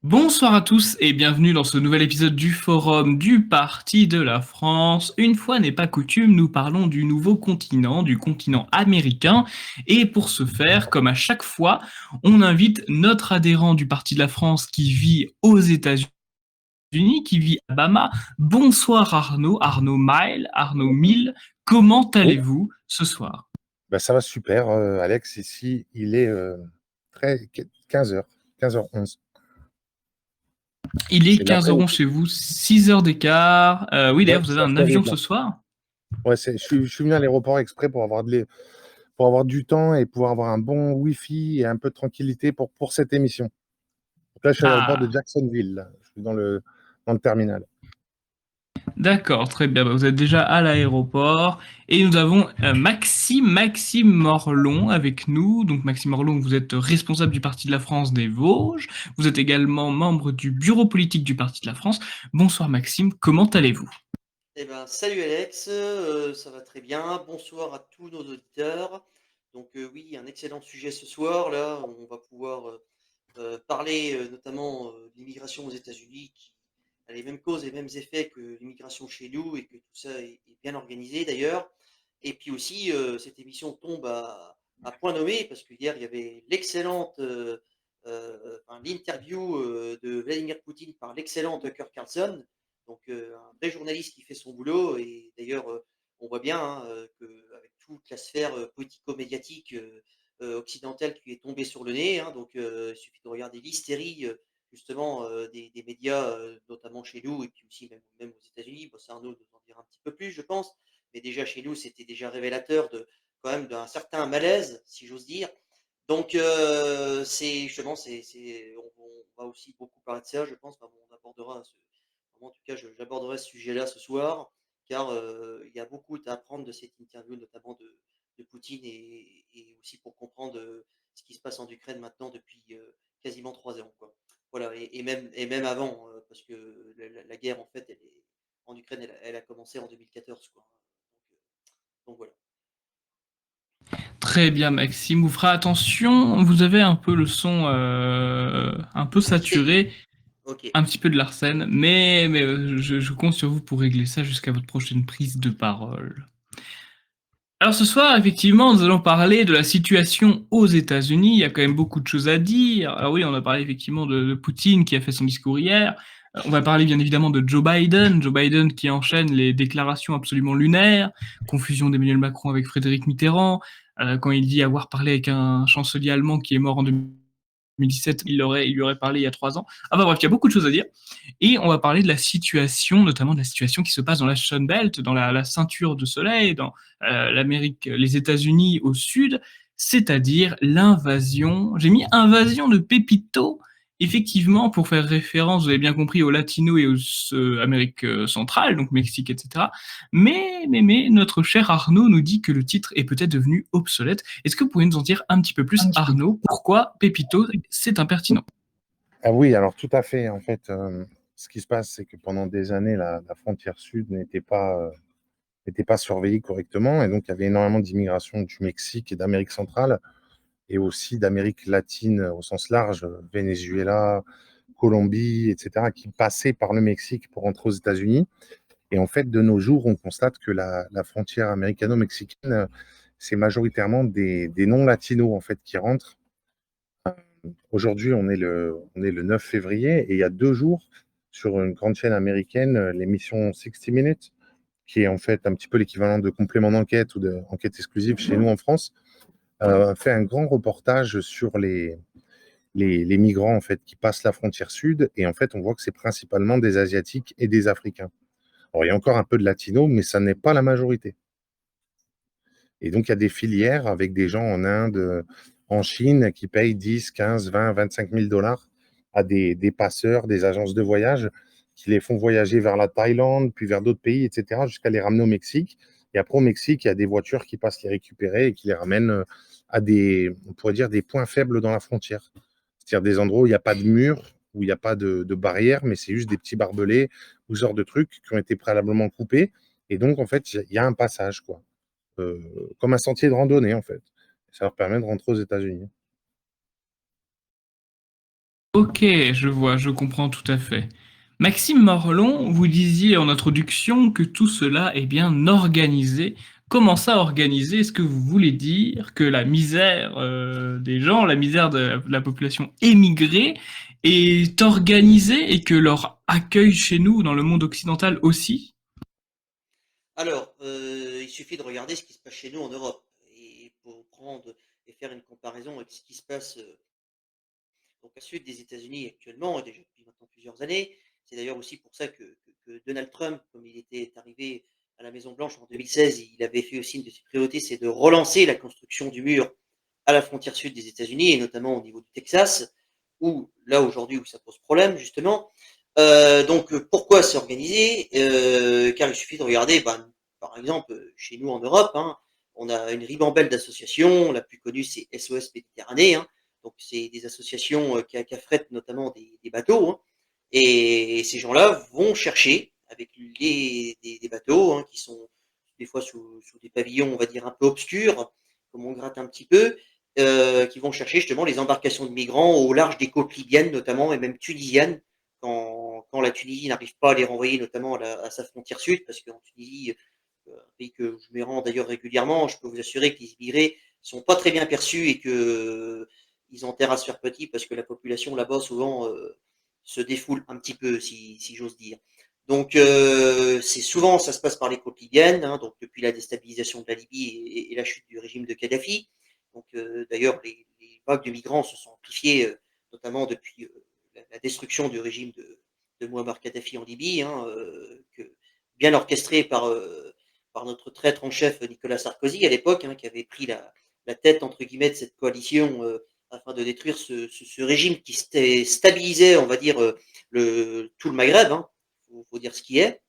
Bonsoir à tous et bienvenue dans ce nouvel épisode du Forum du Parti de la France. Une fois n'est pas coutume, nous parlons du nouveau continent, du continent américain. Et pour ce faire, comme à chaque fois, on invite notre adhérent du Parti de la France qui vit aux États-Unis, qui vit à Bama. Bonsoir Arnaud, Arnaud Mile, Arnaud Mille. Comment Oui, allez-vous ce soir? bah, ça va super, Alex. Ici, il est 15h, 15h11. Il est C'est 15h l'après-midi. chez vous, 6 heures d'écart. Oui, Ouais, d'ailleurs, vous avez c'est en un avion Floride, là. ce soir. Ouais, je suis venu à l'aéroport exprès pour avoir du temps et pouvoir avoir un bon Wi-Fi et un peu de tranquillité pour cette émission. Donc là, je suis à l'aéroport de Ah, Jacksonville, là. Je suis dans le terminal. d'accord, très bien. Bah, vous êtes déjà à l'aéroport. Et nous avons Maxime Morlon avec nous. Donc Maxime Morlon, vous êtes responsable du Parti de la France des Vosges. Vous êtes également membre du bureau politique du Parti de la France. Bonsoir Maxime, comment allez-vous? Salut Alex, ça va très bien. Bonsoir à tous nos auditeurs. Oui, un excellent sujet ce soir. Là, on va pouvoir parler notamment de l'immigration aux États-Unis qui a les mêmes causes et les mêmes effets que l'immigration chez nous et que tout ça est bien organisé d'ailleurs. Et puis aussi, cette émission tombe à point nommé parce que hier il y avait l'interview de Vladimir Poutine par l'excellent Tucker Carlson, un vrai journaliste qui fait son boulot. Et d'ailleurs, on voit bien hein, qu'avec toute la sphère politico-médiatique occidentale qui lui est tombée sur le nez, hein, il suffit de regarder l'hystérie justement des médias, notamment chez nous et puis aussi même aux États-Unis. Bon, ça Arnaud nous en dira un petit peu plus, je pense, mais déjà chez nous, c'était déjà révélateur de quand même d'un certain malaise, si j'ose dire. C'est justement, on va aussi beaucoup parler de ça, je pense. Enfin, bon, en tout cas, j'aborderai ce sujet-là ce soir, car il y a beaucoup à apprendre de cette interview, notamment de Poutine, et aussi pour comprendre ce qui se passe en Ukraine maintenant depuis quasiment 3 ans, quoi. Voilà, et même avant, parce que la guerre, en fait, en Ukraine, elle a commencé en 2014, quoi. Voilà. Très bien Maxime, vous ferez attention, vous avez un peu le son un peu Ok, saturé, ok. un petit peu de l'arsène, mais je compte sur vous pour régler ça jusqu'à votre prochaine prise de parole. Alors ce soir, effectivement, nous allons parler de la situation aux États-Unis. Il y a quand même beaucoup de choses à dire. Alors oui, on a parlé effectivement de Poutine qui a fait son discours hier. On va parler bien évidemment de Joe Biden qui enchaîne les déclarations absolument lunaires, confusion d'Emmanuel Macron avec Frédéric Mitterrand, quand il dit avoir parlé avec un chancelier allemand qui est mort en 2017, il lui aurait parlé il y a 3 ans. Ah bah bref, il y a beaucoup de choses à dire. Et on va parler de la situation, notamment de la situation qui se passe dans la Sun Belt, dans la ceinture de soleil, dans l'Amérique, les États-Unis au sud, c'est-à-dire l'invasion. J'ai mis invasion de Pépito, effectivement, pour faire référence, vous avez bien compris, aux latinos et aux Amériques centrales, donc Mexique, etc. Mais, notre cher Arnaud nous dit que le titre est peut-être devenu obsolète. Est-ce que vous pouvez nous en dire un petit peu plus, Arnaud, pourquoi Pépito, c'est impertinent? Ah oui, alors tout à fait. En fait, ce qui se passe, c'est que pendant des années, la frontière sud n'était pas surveillée correctement. Et donc, il y avait énormément d'immigration du Mexique et d'Amérique centrale et aussi d'Amérique latine au sens large, Venezuela, Colombie, etc., qui passaient par le Mexique pour rentrer aux États-Unis. Et en fait, de nos jours, on constate que la frontière américano-mexicaine, c'est majoritairement des non-latinos en fait, qui rentrent. Aujourd'hui, on est le 9 février et il y a 2 jours, sur une grande chaîne américaine, l'émission 60 Minutes, qui est en fait un petit peu l'équivalent de complément d'enquête ou d'enquête exclusive chez nous en France, fait un grand reportage sur les migrants en fait, qui passent la frontière sud. Et en fait, on voit que c'est principalement des Asiatiques et des Africains. Alors, il y a encore un peu de Latinos, mais ça n'est pas la majorité. Et donc, il y a des filières avec des gens en Inde, en Chine, qui payent 10, 15, 20, 25 000 dollars à des passeurs, des agences de voyage, qui les font voyager vers la Thaïlande, puis vers d'autres pays, etc., jusqu'à les ramener au Mexique. Et après, au Mexique, il y a des voitures qui passent les récupérer et qui les ramènent à on pourrait dire, des points faibles dans la frontière. C'est-à-dire des endroits où il n'y a pas de mur, où il n'y a pas de barrière, mais c'est juste des petits barbelés ou ce genre de trucs qui ont été préalablement coupés. Et donc, en fait, il y a un passage, quoi, comme un sentier de randonnée en fait. Ça leur permet de rentrer aux États-Unis. Ok, je vois, je comprends tout à fait. Maxime Morlon, vous disiez en introduction que tout cela est bien organisé. Comment ça organisé? Est-ce que vous voulez dire que la misère des gens, la misère de la population émigrée est organisée et que leur accueil chez nous, dans le monde occidental aussi? Alors, il suffit de regarder ce qui se passe chez nous en Europe et pour prendre et faire une comparaison avec ce qui se passe, donc à sud des États-Unis actuellement et déjà depuis maintenant plusieurs années. C'est d'ailleurs aussi pour ça que Donald Trump, comme il était arrivé à la Maison-Blanche en 2016, il avait fait aussi une de ses priorités, c'est de relancer la construction du mur à la frontière sud des États-Unis et notamment au niveau du Texas, où là aujourd'hui où ça pose problème justement. Donc pourquoi s'organiser? Car il suffit de regarder, ben, par exemple, chez nous en Europe, hein, on a une ribambelle d'associations. La plus connue, c'est SOS Méditerranée, hein. Donc c'est des associations qui affrètent notamment des bateaux, hein. Et ces gens-là vont chercher avec des bateaux, hein, qui sont des fois sous des pavillons, on va dire, un peu obscurs, comme on gratte un petit peu, qui vont chercher justement les embarcations de migrants au large des côtes libyennes notamment et même tunisiennes quand la Tunisie n'arrive pas à les renvoyer notamment à sa frontière sud, parce qu'en Tunisie, un pays que je me rends d'ailleurs régulièrement, je peux vous assurer que les immigrés sont pas très bien perçus et que ils ont intérêt à se faire petit parce que la population là-bas souvent se défoule un petit peu, si j'ose dire. Donc c'est souvent ça se passe par les côtes libyennes, hein, donc depuis la déstabilisation de la Libye et la chute du régime de Kadhafi. Donc d'ailleurs les vagues de migrants se sont amplifiées, notamment depuis la destruction du régime de Muammar Kadhafi en Libye, hein, bien orchestré par notre traître en chef Nicolas Sarkozy à l'époque, hein, qui avait pris la tête entre guillemets de cette coalition afin de détruire ce régime qui stabilisait, on va dire, tout le Maghreb. Hein, faut dire ce qui est.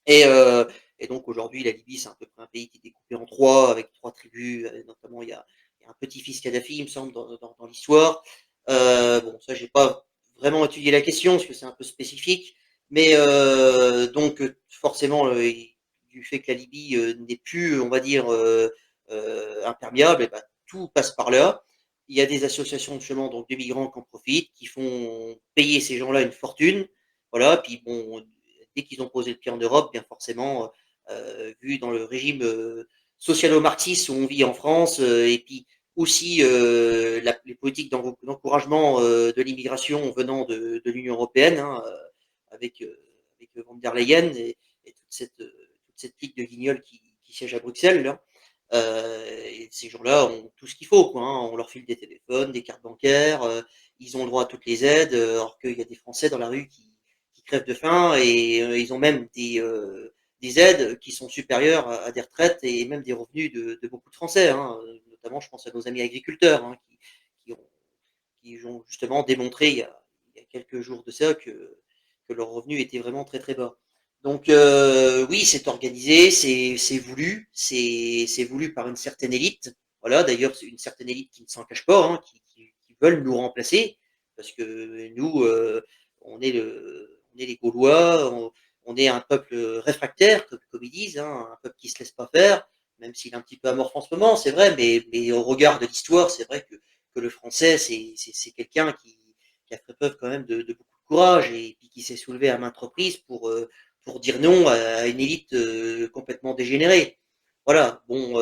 Et, euh, et donc aujourd'hui, la Libye, c'est à peu près un pays qui est découpé en trois, avec trois tribus. Notamment, il y a un petit-fils Kadhafi, il me semble, dans l'histoire. Bon, ça, j'ai pas vraiment étudié la question parce que c'est un peu spécifique. Mais donc, forcément, du fait que la Libye n'est plus, on va dire, imperméable, et ben, tout passe par là. Il y a des associations justement donc de migrants qui en profitent, qui font payer ces gens-là une fortune. Voilà, puis bon, dès qu'ils ont posé le pied en Europe, bien forcément, vu dans le régime socialo-marxiste où on vit en France, et puis aussi les politiques d'encouragement de l'immigration venant de l'Union européenne, hein, avec, avec von der Leyen et toute cette clique de guignols qui siège à Bruxelles. Là. Et ces gens-là ont tout ce qu'il faut, quoi, hein. On leur file des téléphones, des cartes bancaires, ils ont le droit à toutes les aides, alors qu'il y a des Français dans la rue qui crèvent de faim et ils ont même des aides qui sont supérieures à des retraites et même des revenus de beaucoup de Français, hein. Notamment, je pense à nos amis agriculteurs, hein, qui ont, qui ont justement démontré il y a quelques jours de ça que leurs revenus étaient vraiment très très bas. Donc oui, c'est organisé, c'est voulu, c'est voulu par une certaine élite. Voilà, d'ailleurs, c'est une certaine élite qui ne s'en cache pas, hein, qui veulent nous remplacer, parce que nous, on est les Gaulois, on est un peuple réfractaire, comme ils disent, hein, un peuple qui se laisse pas faire, même s'il est un petit peu amorphe en ce moment, c'est vrai, mais au regard de l'histoire, c'est vrai que le français, c'est quelqu'un qui a fait preuve quand même de beaucoup de courage et puis qui s'est soulevé à maintes reprises pour dire non à une élite complètement dégénérée. Voilà, bon,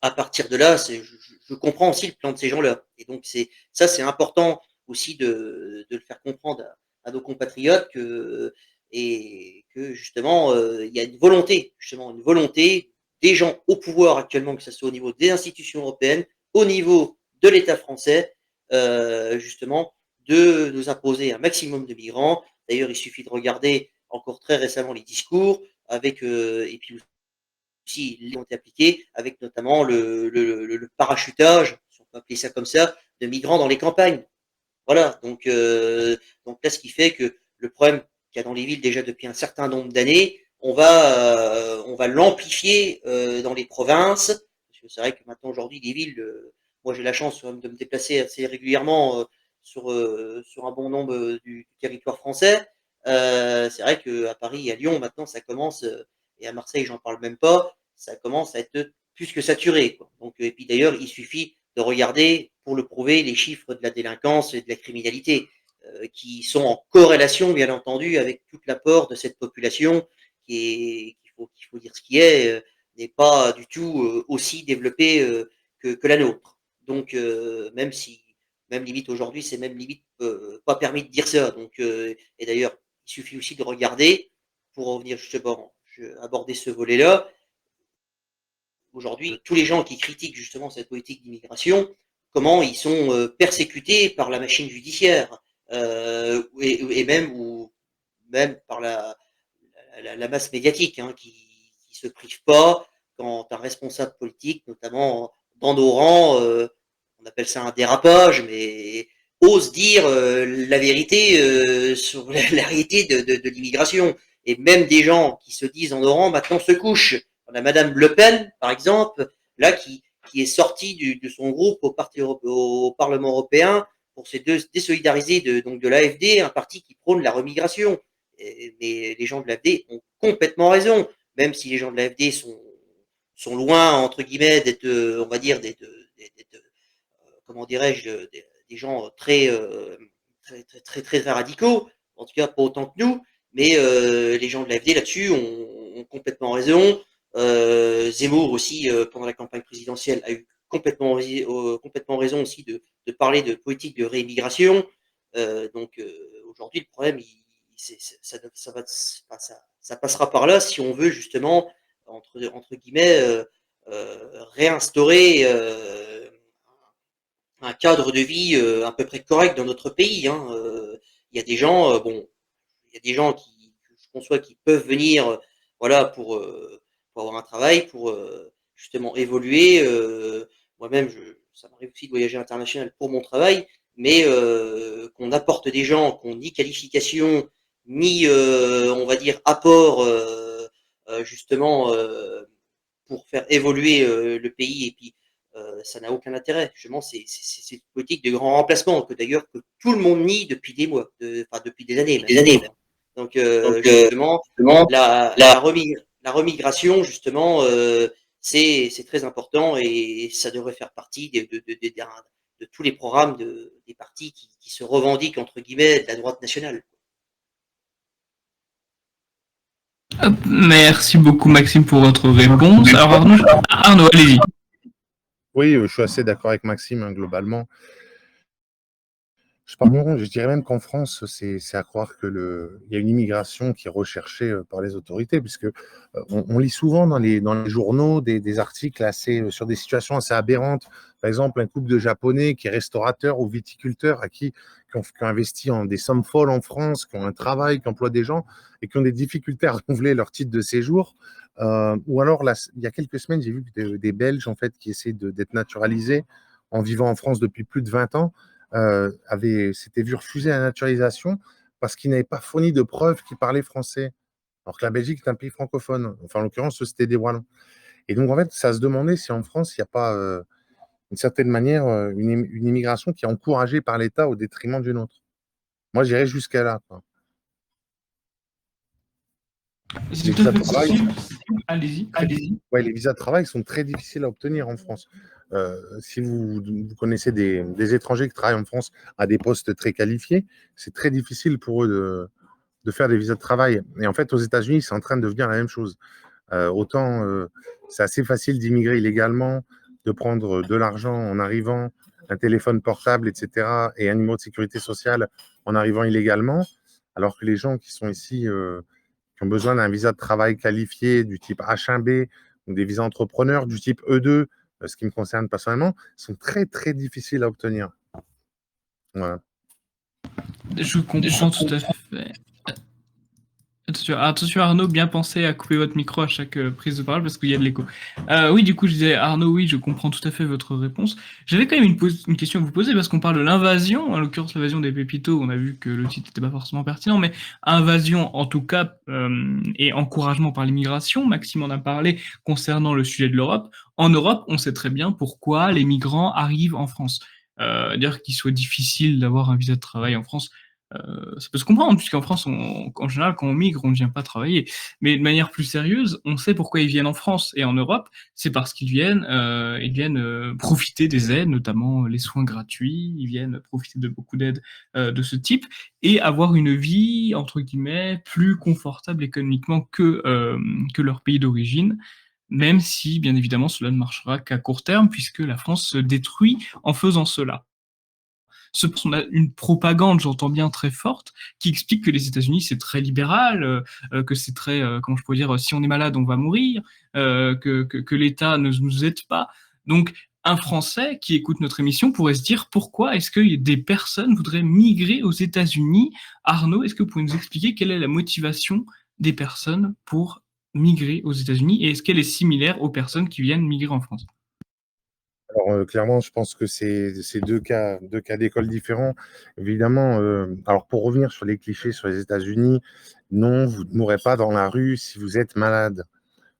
à partir de là, je comprends aussi le plan de ces gens-là. Et donc, ça, c'est important aussi de le faire comprendre à nos compatriotes et que justement, il y a une volonté, justement, une volonté des gens au pouvoir actuellement, que ce soit au niveau des institutions européennes, au niveau de l'État français, justement, de nous imposer un maximum de migrants. D'ailleurs, il suffit de regarder encore très récemment les discours avec, et puis aussi ont été appliqués avec notamment le parachutage, si on peut appeler ça comme ça, de migrants dans les campagnes. Voilà, donc là, ce qui fait que le problème qu'il y a dans les villes déjà depuis un certain nombre d'années, on va l'amplifier dans les provinces. Parce que c'est vrai que maintenant, aujourd'hui, les villes, moi j'ai la chance de me déplacer assez régulièrement sur un bon nombre du territoire français. C'est vrai qu'à Paris et à Lyon, maintenant, ça commence, et à Marseille, j'en parle même pas, ça commence à être plus que saturé. Quoi. Donc, et puis d'ailleurs, il suffit de regarder, pour le prouver, les chiffres de la délinquance et de la criminalité, qui sont en corrélation, bien entendu, avec tout l'apport de cette population qu'il faut dire ce qui est, n'est pas du tout aussi développée que la nôtre. Donc, même limite aujourd'hui, c'est même limite pas permis de dire ça. Donc, et d'ailleurs, il suffit aussi de regarder, pour revenir justement, aborder ce volet-là. Aujourd'hui, tous les gens qui critiquent justement cette politique d'immigration, comment ils sont persécutés par la machine judiciaire, et même par la masse médiatique, hein, qui se prive pas quand un responsable politique, notamment dans nos rangs, on appelle ça un dérapage, mais ose dire la vérité sur la réalité de l'immigration. Et même des gens qui se disent en nos rangs maintenant se couchent. On a Madame Le Pen, par exemple, là qui est sortie de son groupe au Parlement européen pour se désolidariser de l'AfD, un parti qui prône la remigration. Mais les gens de l'AfD ont complètement raison, même si les gens de l'AfD sont loin, entre guillemets, d'être, on va dire, comment dirais-je, des gens très radicaux, en tout cas pas autant que nous, mais les gens de l'AfD là-dessus ont complètement raison. Zemmour aussi, pendant la campagne présidentielle, a eu complètement raison aussi de parler de politique de réimmigration. Donc aujourd'hui, le problème, ça passera par là si on veut justement, entre guillemets, réinstaurer un cadre de vie à peu près correct dans notre pays. Hein. Il y a des gens, il y a des gens je conçois, qui peuvent venir, voilà, pour avoir un travail, pour justement évoluer. Moi-même, ça m'arrive aussi de voyager à l'international pour mon travail, mais qu'on apporte des gens qui n'ont ni qualification, ni, on va dire, apport, justement, pour faire évoluer le pays, et puis ça n'a aucun intérêt. Justement, c'est une politique de grand remplacement que d'ailleurs que tout le monde nie depuis des mois, enfin depuis des années même. Donc justement, la remigration, justement, c'est très important, et ça devrait faire partie de tous les programmes des partis qui se revendiquent, entre guillemets, de la droite nationale. Merci beaucoup Maxime pour votre réponse. Alors Arnaud, allez-y. Oui, je suis assez d'accord avec Maxime, hein, globalement. Je dirais même qu'en France, c'est à croire qu'il y a une immigration qui est recherchée par les autorités, puisque on lit souvent dans les journaux des articles sur des situations assez aberrantes. Par exemple, un couple de Japonais qui est restaurateur ou viticulteur, qui ont investi des sommes folles en France, qui ont un travail, qui emploient des gens et qui ont des difficultés à renouveler leur titre de séjour. Ou alors, là, il y a quelques semaines, j'ai vu des Belges en fait, qui essaient d'être naturalisés en vivant en France depuis plus de 20 ans. S'était vu refuser la naturalisation parce qu'il n'avait pas fourni de preuves qu'il parlait français. Alors que la Belgique est un pays francophone. Enfin, en l'occurrence, c'était des Wallons. Et donc, en fait, ça se demandait si en France, il n'y a pas, d'une certaine manière, une immigration qui est encouragée par l'État au détriment d'une autre. Moi, j'irais jusqu'à là, quoi. C'est tout à fait possible. Allez-y. Ouais, les visas de travail sont très difficiles à obtenir en France. Si vous connaissez des étrangers qui travaillent en France à des postes très qualifiés, c'est très difficile pour eux de faire des visas de travail. Et en fait, aux États-Unis, c'est en train de devenir la même chose. Autant c'est assez facile d'immigrer illégalement, de prendre de l'argent en arrivant, un téléphone portable, etc., et un numéro de sécurité sociale en arrivant illégalement, alors que les gens qui sont ici, qui ont besoin d'un visa de travail qualifié du type H1B ou des visas entrepreneurs du type E2, ce qui me concerne personnellement, sont très, très difficiles à obtenir. Voilà. Je comprends tout à fait. Attention Arnaud, bien pensez à couper votre micro à chaque prise de parole parce qu'il y a de l'écho. Oui, du coup, je disais Arnaud, oui, je comprends tout à fait votre réponse. J'avais quand même une question à vous poser parce qu'on parle de l'invasion, en l'occurrence l'invasion des Pépitos. On a vu que le titre n'était pas forcément pertinent, mais invasion en tout cas et encouragement par l'immigration. Maxime en a parlé concernant le sujet de l'Europe. En Europe, on sait très bien pourquoi les migrants arrivent en France. Dire qu'il soit difficile d'avoir un visa de travail en France, Ça peut se comprendre, puisqu'en France, en général, quand on migre, on ne vient pas travailler. Mais de manière plus sérieuse, on sait pourquoi ils viennent en France et en Europe. C'est parce ils viennent profiter des aides, notamment les soins gratuits. Ils viennent profiter de beaucoup d'aides de ce type et avoir une vie entre guillemets plus confortable économiquement que leur pays d'origine. Même si, bien évidemment, cela ne marchera qu'à court terme, puisque la France se détruit en faisant cela. Cependant, on a une propagande, j'entends bien, très forte, qui explique que les États-Unis, c'est très libéral, que c'est très, comment je pourrais dire, si on est malade, on va mourir, que l'État ne nous aide pas. Donc, un Français qui écoute notre émission pourrait se dire pourquoi est-ce que des personnes voudraient migrer aux États-Unis? Arnaud, est-ce que vous pouvez nous expliquer quelle est la motivation des personnes pour migrer aux États-Unis et est-ce qu'elle est similaire aux personnes qui viennent migrer en France? Alors, clairement, je pense que c'est deux cas d'école différents. Évidemment, alors pour revenir sur les clichés sur les États-Unis, non, vous ne mourrez pas dans la rue si vous êtes malade.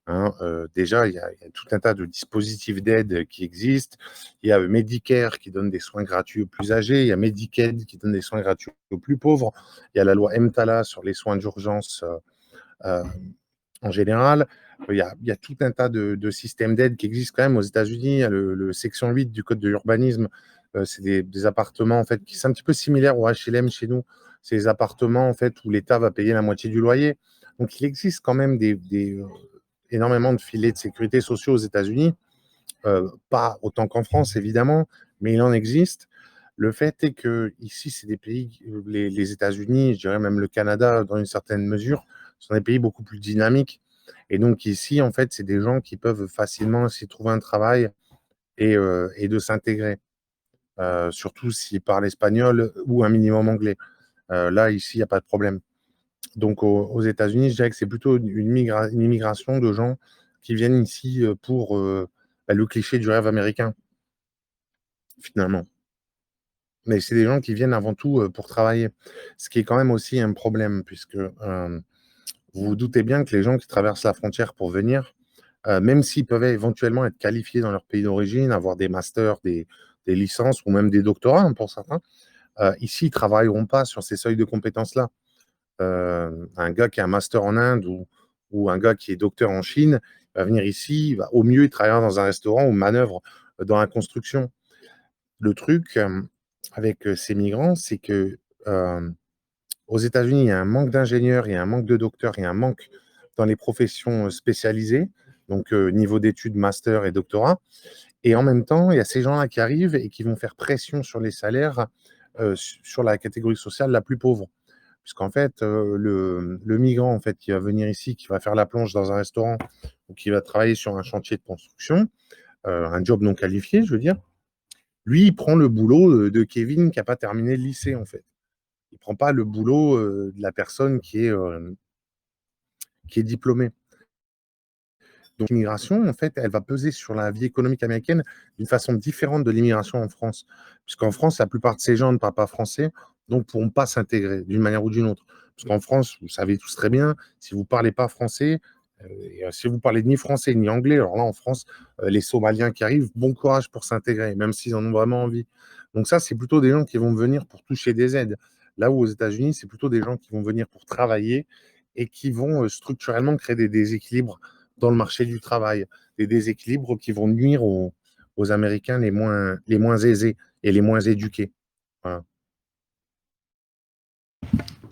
Hein. Déjà, il y a tout un tas de dispositifs d'aide qui existent. Il y a Medicare qui donne des soins gratuits aux plus âgés. Il y a Medicaid qui donne des soins gratuits aux plus pauvres. Il y a la loi EMTALA sur les soins d'urgence euh, en général. Il y a tout un tas de systèmes d'aide qui existent quand même aux États-Unis. Il y a le section 8 du Code de l'urbanisme. C'est des appartements en fait qui sont un petit peu similaires au HLM chez nous. C'est des appartements en fait où l'État va payer la moitié du loyer. Donc il existe quand même énormément de filets de sécurité sociaux aux États-Unis. Pas autant qu'en France évidemment, mais il en existe. Le fait est que ici, c'est des pays, les États-Unis, je dirais même le Canada dans une certaine mesure, sont des pays beaucoup plus dynamiques. Et donc ici, en fait, c'est des gens qui peuvent facilement s'y trouver un travail et de s'intégrer, surtout s'ils parlent espagnol ou un minimum anglais. Là, ici, il n'y a pas de problème. Donc aux États-Unis, je dirais que c'est plutôt une immigration de gens qui viennent ici pour le cliché du rêve américain, finalement. Mais c'est des gens qui viennent avant tout pour travailler, ce qui est quand même aussi un problème, puisque vous vous doutez bien que les gens qui traversent la frontière pour venir, même s'ils peuvent éventuellement être qualifiés dans leur pays d'origine, avoir des masters, des licences ou même des doctorats hein, pour certains, ici, ils ne travailleront pas sur ces seuils de compétences-là. Un gars qui a un master en Inde ou un gars qui est docteur en Chine va venir ici, au mieux, il travaillera dans un restaurant ou manœuvre dans la construction. Le truc avec ces migrants, c'est que aux États-Unis, il y a un manque d'ingénieurs, il y a un manque de docteurs, il y a un manque dans les professions spécialisées, donc niveau d'études, master et doctorat. Et en même temps, il y a ces gens-là qui arrivent et qui vont faire pression sur les salaires sur la catégorie sociale la plus pauvre. Puisqu'en fait, le migrant en fait, qui va venir ici, qui va faire la plonge dans un restaurant ou qui va travailler sur un chantier de construction, un job non qualifié, je veux dire, lui, il prend le boulot de Kevin qui n'a pas terminé le lycée, en fait. Il ne prend pas le boulot de la personne qui est diplômée. Donc l'immigration, en fait, elle va peser sur la vie économique américaine d'une façon différente de l'immigration en France. Puisqu'en France, la plupart de ces gens ne parlent pas français, donc ne pourront pas s'intégrer d'une manière ou d'une autre. Parce qu'en France, vous savez tous très bien, si vous ne parlez pas français, si vous parlez ni français ni anglais, alors là en France, les Somaliens qui arrivent, bon courage pour s'intégrer, même s'ils en ont vraiment envie. Donc ça, c'est plutôt des gens qui vont venir pour toucher des aides. Là où aux États-Unis, c'est plutôt des gens qui vont venir pour travailler et qui vont structurellement créer des déséquilibres dans le marché du travail, des déséquilibres qui vont nuire aux Américains les moins aisés et les moins éduqués. Voilà.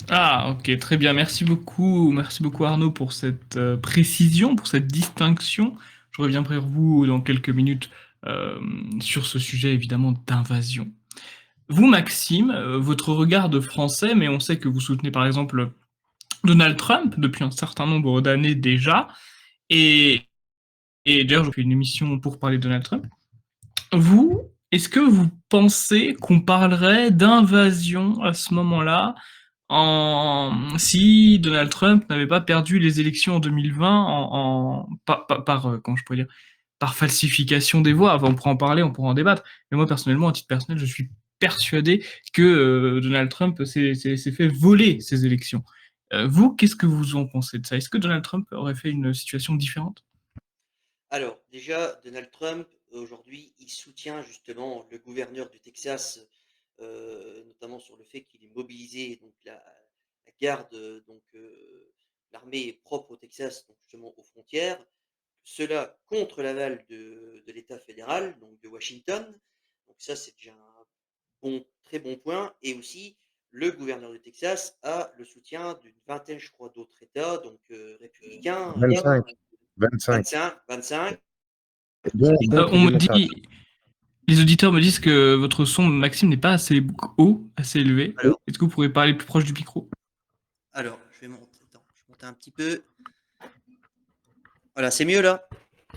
Ah, ok, très bien. Merci beaucoup Arnaud pour cette précision, pour cette distinction. Je reviens vers vous dans quelques minutes euh, sur ce sujet évidemment d'invasion. Vous, Maxime, votre regard de français, mais on sait que vous soutenez par exemple Donald Trump depuis un certain nombre d'années déjà, et, et d'ailleurs, j'ai fait une émission pour parler de Donald Trump. Vous, est-ce que vous pensez qu'on parlerait d'invasion à ce moment-là si Donald Trump n'avait pas perdu les élections en 2020 comment je pourrais dire, par falsification des voix? Enfin, on pourra en parler, on pourra en débattre. Mais moi, personnellement, à titre personnel, je suis persuadé que Donald Trump s'est fait voler ces élections. Vous, qu'est-ce que vous en pensez de ça? Est-ce que Donald Trump aurait fait une situation différente? Alors, déjà, Donald Trump, aujourd'hui, il soutient justement le gouverneur du Texas, notamment notamment sur le fait qu'il ait mobilisé donc la garde, l'armée propre au Texas, donc justement aux frontières. Cela contre l'aval de l'État fédéral, donc de Washington. Donc ça, c'est déjà un très bon point. Et aussi, le gouverneur du Texas a le soutien d'une vingtaine, je crois, d'autres États, donc républicains, 25. 25. 25. Dont On les me démocrates. dit, les auditeurs me disent que votre son, Maxime, n'est pas assez haut, assez élevé. Alors, Est-ce que vous pourrez parler plus proche du micro? je vais monter. Attends, je monte un petit peu. Voilà, c'est mieux là.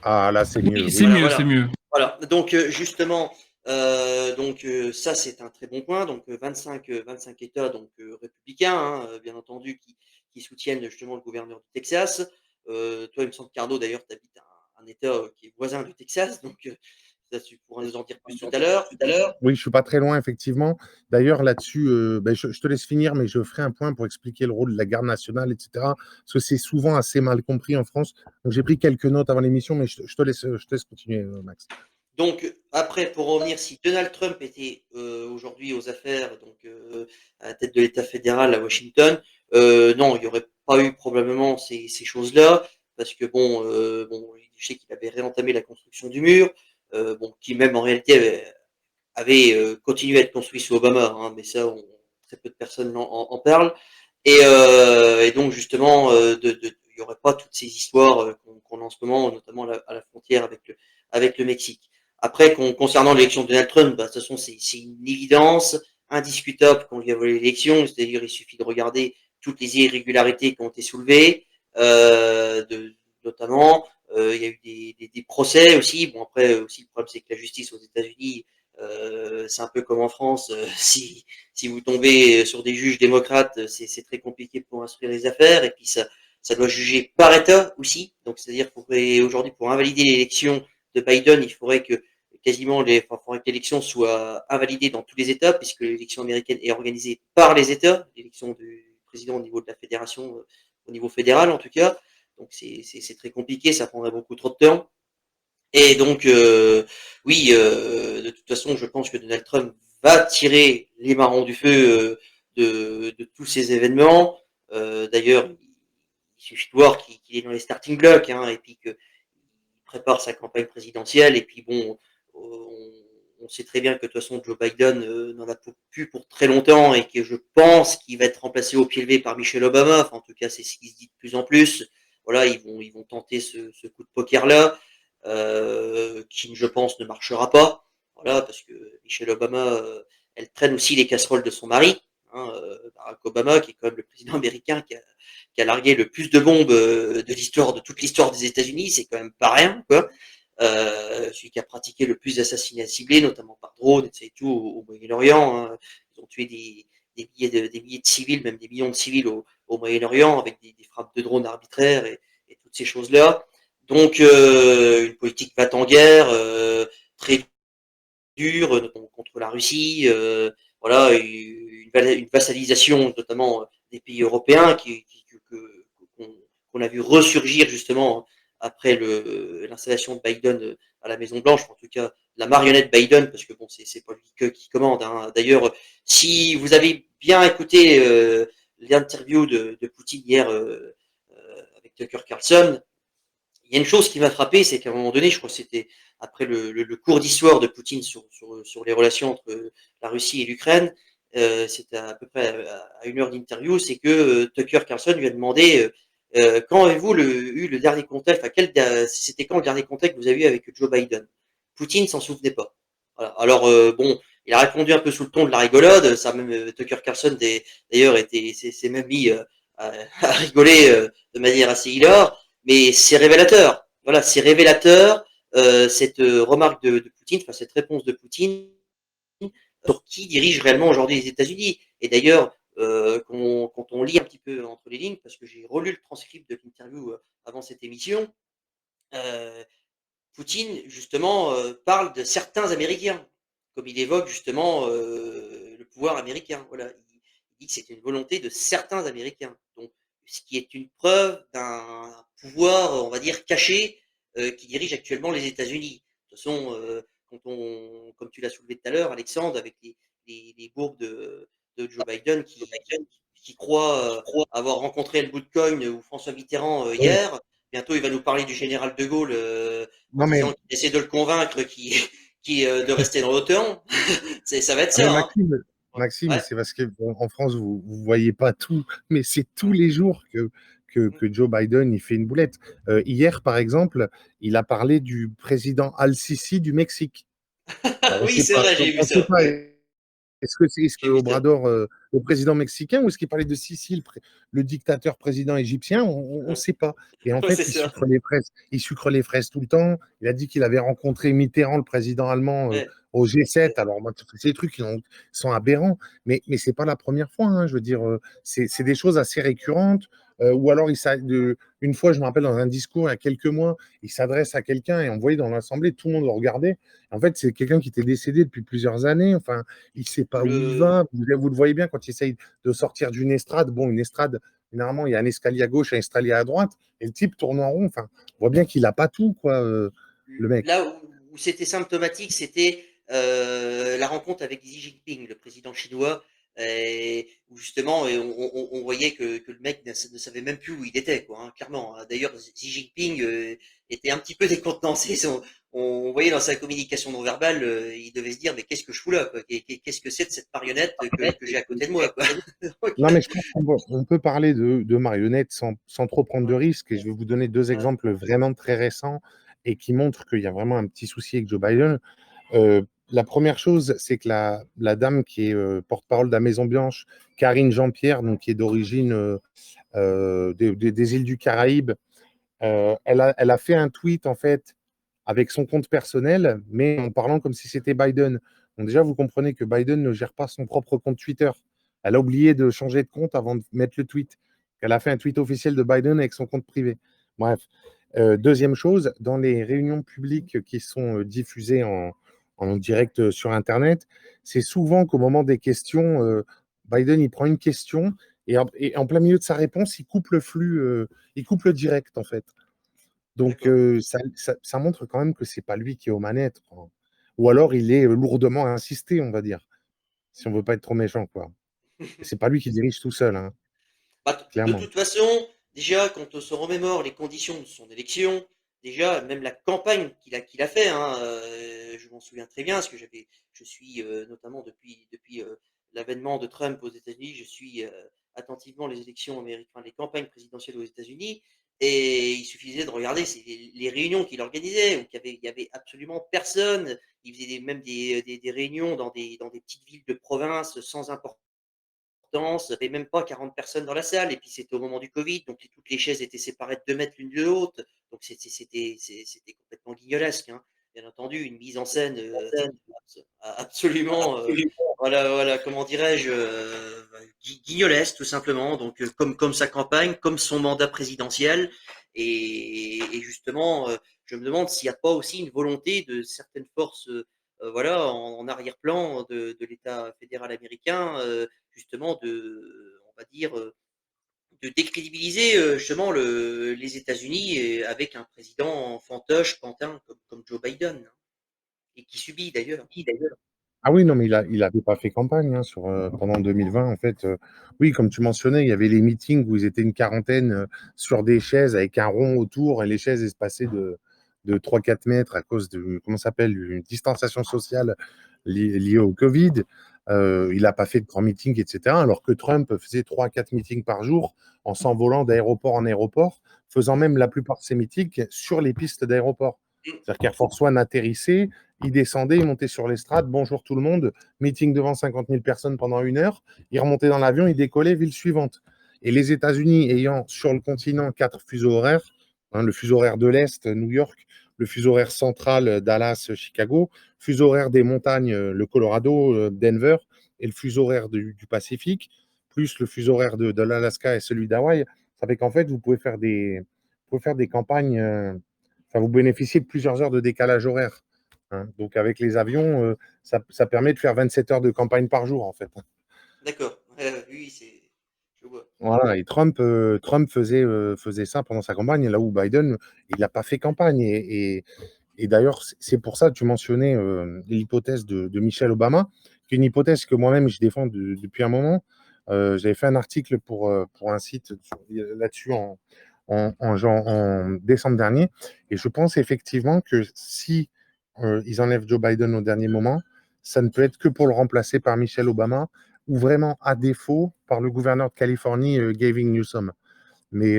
Ah, là, c'est mieux. Oui, c'est Oui. mieux, Voilà. c'est mieux. Voilà, donc justement, ça c'est un très bon point. Donc 25 États donc républicains, hein, bien entendu, qui soutiennent justement le gouverneur du Texas. Toi, il me semble, Carnot, d'ailleurs, tu habites un État qui est voisin du Texas, donc ça, tu pourras nous en dire plus tout à l'heure. Oui, je suis pas très loin, effectivement. D'ailleurs, là-dessus, je te laisse finir, mais je ferai un point pour expliquer le rôle de la garde nationale, etc. Parce que c'est souvent assez mal compris en France. Donc, j'ai pris quelques notes avant l'émission, mais je te laisse continuer, Max. Donc après, pour revenir, si Donald Trump était aujourd'hui aux affaires, donc à la tête de l'État fédéral à Washington, non, il n'y aurait pas eu probablement ces choses-là, parce que bon, je sais qu'il avait réentamé la construction du mur, bon, qui même en réalité avait continué à être construit sous Obama, hein, mais ça, très peu de personnes en parlent. Et donc justement, il n'y aurait pas toutes ces histoires qu'on a en ce moment, notamment à la frontière avec le Mexique. Après, concernant l'élection de Donald Trump, bah, de toute façon, c'est une évidence indiscutable qu'on lui a volé l'élection. C'est-à-dire, il suffit de regarder toutes les irrégularités qui ont été soulevées, notamment. Il y a eu des procès aussi. Bon, après, aussi, le problème, c'est que la justice aux États-Unis, c'est un peu comme en France. Si vous tombez sur des juges démocrates, c'est très compliqué pour instruire les affaires. Et puis, ça doit juger par État aussi. Donc, c'est-à-dire qu'aujourd'hui, pour invalider l'élection de Biden, il faudrait que l'élection soit invalidée dans tous les États, puisque l'élection américaine est organisée par les États, l'élection du président au niveau de la fédération, au niveau fédéral en tout cas. Donc c'est très compliqué, ça prendrait beaucoup trop de temps. Et donc, oui, de toute façon, je pense que Donald Trump va tirer les marrons du feu de tous ces événements. D'ailleurs, il suffit de voir qu'il est dans les starting blocks, hein, et puis qu'il prépare sa campagne présidentielle. Et puis bon, on sait très bien que de toute façon, Joe Biden n'en a plus pour très longtemps, et que je pense qu'il va être remplacé au pied levé par Michelle Obama. Enfin, en tout cas, c'est ce qui se dit de plus en plus. Voilà, ils vont tenter ce coup de poker-là. Qui, je pense, ne marchera pas. Voilà, parce que Michelle Obama, elle traîne aussi les casseroles de son mari, hein, Barack Obama, qui est quand même le président américain qui a largué le plus de bombes de toute l'histoire des États-Unis. C'est quand même pas rien, quoi. Celui qui a pratiqué le plus d'assassinats ciblés, notamment par drone, et tout, au Moyen-Orient. Hein. Ils ont tué des milliers de civils, même des millions de civils au Moyen-Orient, avec des frappes de drones arbitraires et toutes ces choses-là. Donc, une politique va-t-en-guerre, très dure, notamment contre la Russie, voilà, une vassalisation, notamment des pays européens, qu'on a vu ressurgir justement après l'installation de Biden à la Maison-Blanche, en tout cas la marionnette Biden, parce que bon, c'est pas lui qui commande. Hein. D'ailleurs, si vous avez bien écouté l'interview de Poutine hier avec Tucker Carlson, il y a une chose qui m'a frappé, c'est qu'à un moment donné, je crois que c'était après le cours d'histoire de Poutine sur les relations entre la Russie et l'Ukraine, c'était à peu près à 1 heure d'interview, c'est que Tucker Carlson lui a demandé quand avez-vous eu le dernier contact, enfin c'était quand le dernier contact que vous avez eu avec Joe Biden. Poutine s'en souvenait pas. Voilà. Alors bon, il a répondu un peu sous le ton de la rigolade, ça même Tucker Carlson d'ailleurs s'est même mis à rigoler de manière assez hilar. Mais c'est révélateur. Voilà, c'est révélateur cette remarque de Poutine, enfin cette réponse de Poutine sur qui dirige réellement aujourd'hui les États-Unis. Et d'ailleurs, quand on lit un petit peu entre les lignes, parce que j'ai relu le transcript de l'interview avant cette émission, euh, Poutine justement parle de certains Américains, comme il évoque justement le pouvoir américain. Voilà, il dit que c'est une volonté de certains Américains. Donc, ce qui est une preuve d'un pouvoir, on va dire, caché, qui dirige actuellement les États-Unis. De toute façon, comme tu l'as soulevé tout à l'heure, Alexandre, avec les bourbes Joe Biden qui croit avoir rencontré El bout de cogne ou François Mitterrand Oui. hier. Bientôt, il va nous parler du général de Gaulle en Non, mais, disant qu'il essaie de le convaincre de rester dans l'OTAN. Ça va être mais ça. Hein. Maxime, Ouais. c'est parce que en France, vous ne voyez pas tout, mais c'est tous Ouais. les jours que Joe Biden il fait une boulette. Hier, par exemple, il a parlé du président Al-Sisi du Mexique. Alors, Oui, c'est vrai, j'ai vu on sait ça. pas. Ouais, Est-ce que j'ai vu ça. Obrador, le président mexicain, ou est-ce qu'il parlait de Sisi, le dictateur président égyptien? On ne Ouais. sait pas. Et en Ouais, fait, c'est ça. il sucre les fraises tout le temps. Il a dit qu'il avait rencontré Mitterrand, le président allemand, Ouais. au G7. Ouais. Alors, moi, c'est des trucs qui sont aberrants, mais ce n'est pas la première fois. Hein, je veux dire, c'est des choses assez récurrentes. Ou alors, une fois, je me rappelle, dans un discours il y a quelques mois, il s'adresse à quelqu'un et on voyait dans l'Assemblée, tout le monde le regardait. En fait, c'est quelqu'un qui était décédé depuis plusieurs années. Enfin, il ne sait pas où il Le, va. Vous le voyez bien quand il essaye de sortir d'une estrade. Bon, une estrade, généralement, il y a un escalier à gauche, un escalier à droite, et le type tourne en rond. Enfin, on voit bien qu'il n'a pas tout, quoi, le mec. Là où c'était symptomatique, c'était la rencontre avec Xi Jinping, le président chinois, où justement on voyait que le mec ne savait même plus où il était, quoi, hein, clairement. Hein. D'ailleurs, Xi Jinping était un petit peu décontenancé. On voyait dans sa communication non verbale, il devait se dire mais qu'est-ce que je fous là, quoi. Qu'est-ce que c'est de cette marionnette que j'ai à côté de moi, quoi. Donc, Non, mais je pense qu'on peut parler de marionnettes sans trop prendre de ouais, risques. Et je vais vous donner deux ouais, exemples vraiment très récents et qui montrent qu'il y a vraiment un petit souci avec Joe Biden. La première chose, c'est que la dame qui est porte-parole de la Maison-Blanche, Karine Jean-Pierre, donc qui est d'origine des îles du Caraïbe, elle a fait un tweet, en fait, avec son compte personnel, mais en parlant comme si c'était Biden. Donc déjà, vous comprenez que Biden ne gère pas son propre compte Twitter. Elle a oublié de changer de compte avant de mettre le tweet. Elle a fait un tweet officiel de Biden avec son compte privé. Bref. Deuxième chose, dans les réunions publiques qui sont diffusées en direct sur Internet, c'est souvent qu'au moment des questions, Biden, il prend une question et en plein milieu de sa réponse, il coupe le flux, il coupe le direct, en fait. Donc, d'accord. ça montre quand même que c'est pas lui qui est aux manettes, quoi. Ou alors, il est lourdement insisté, on va dire, si on veut pas être trop méchant, quoi. C'est pas lui qui dirige tout seul, hein, Bah, de clairement. toute façon, déjà, quand on se remémore les conditions de son élection, déjà, même la campagne qu'il a fait, hein, je m'en souviens très bien, parce que je suis notamment depuis l'avènement de Trump aux États-Unis, je suis attentivement les élections américaines, enfin, les campagnes présidentielles aux États-Unis, et il suffisait de regarder les réunions qu'il organisait, où il y avait absolument personne. Il faisait même des réunions dans des petites villes de province sans importance. Il n'y avait même pas 40 personnes dans la salle et puis c'était au moment du Covid, donc toutes les chaises étaient séparées de 2 mètres l'une de l'autre, donc c'était complètement guignolesque, hein. Bien entendu, une mise en scène, absolument, voilà, comment dirais-je? Guignolesque tout simplement, donc comme sa campagne, comme son mandat présidentiel et justement, je me demande s'il n'y a pas aussi une volonté de certaines forces, voilà, en arrière-plan de l'État fédéral américain, justement on va dire, de décrédibiliser justement les États-Unis avec un président fantoche, pantin comme Joe Biden, hein, et qui subit d'ailleurs. Ah oui, non, mais il avait pas fait campagne, hein, pendant 2020, en fait. Oui, comme tu mentionnais, il y avait les meetings où ils étaient une quarantaine sur des chaises avec un rond autour et les chaises espacées de 3-4 mètres à cause de, comment ça s'appelle, une distanciation sociale liée au Covid. Il n'a pas fait de grands meetings, etc. Alors que Trump faisait 3-4 meetings par jour en s'envolant d'aéroport en aéroport, faisant Mmh. même la plupart de ses meetings sur les pistes d'aéroport. Mmh. C'est-à-dire qu'Air Force One atterrissait, il descendait, il montait sur l'estrade, bonjour tout le monde, meeting devant 50 000 personnes pendant 1 heure, il remontait dans l'avion, il décollait, ville suivante. Et les États-Unis ayant sur le continent 4 fuseaux horaires, hein, le fuseau horaire de l'Est, New York, le fuseau horaire central, Dallas, Chicago, fuseau horaire des montagnes, le Colorado, Denver, et le fuseau horaire du Pacifique, plus le fuseau horaire de l'Alaska et celui d'Hawaï, ça fait qu'en fait, vous pouvez faire des campagnes, enfin, vous bénéficiez de plusieurs heures de décalage horaire. Hein. Donc, avec les avions, ça permet de faire 27 heures de campagne par jour, en fait. D'accord. Oui, je vois. Voilà, et Trump faisait ça pendant sa campagne, là où Biden, il n'a pas fait campagne. Et d'ailleurs, c'est pour ça que tu mentionnais l'hypothèse de Michelle Obama, une hypothèse que moi-même je défends depuis un moment. J'avais fait un article pour un site là-dessus en décembre dernier, et je pense effectivement que si ils enlèvent Joe Biden au dernier moment, ça ne peut être que pour le remplacer par Michelle Obama, ou vraiment à défaut par le gouverneur de Californie, Gavin Newsom. Mais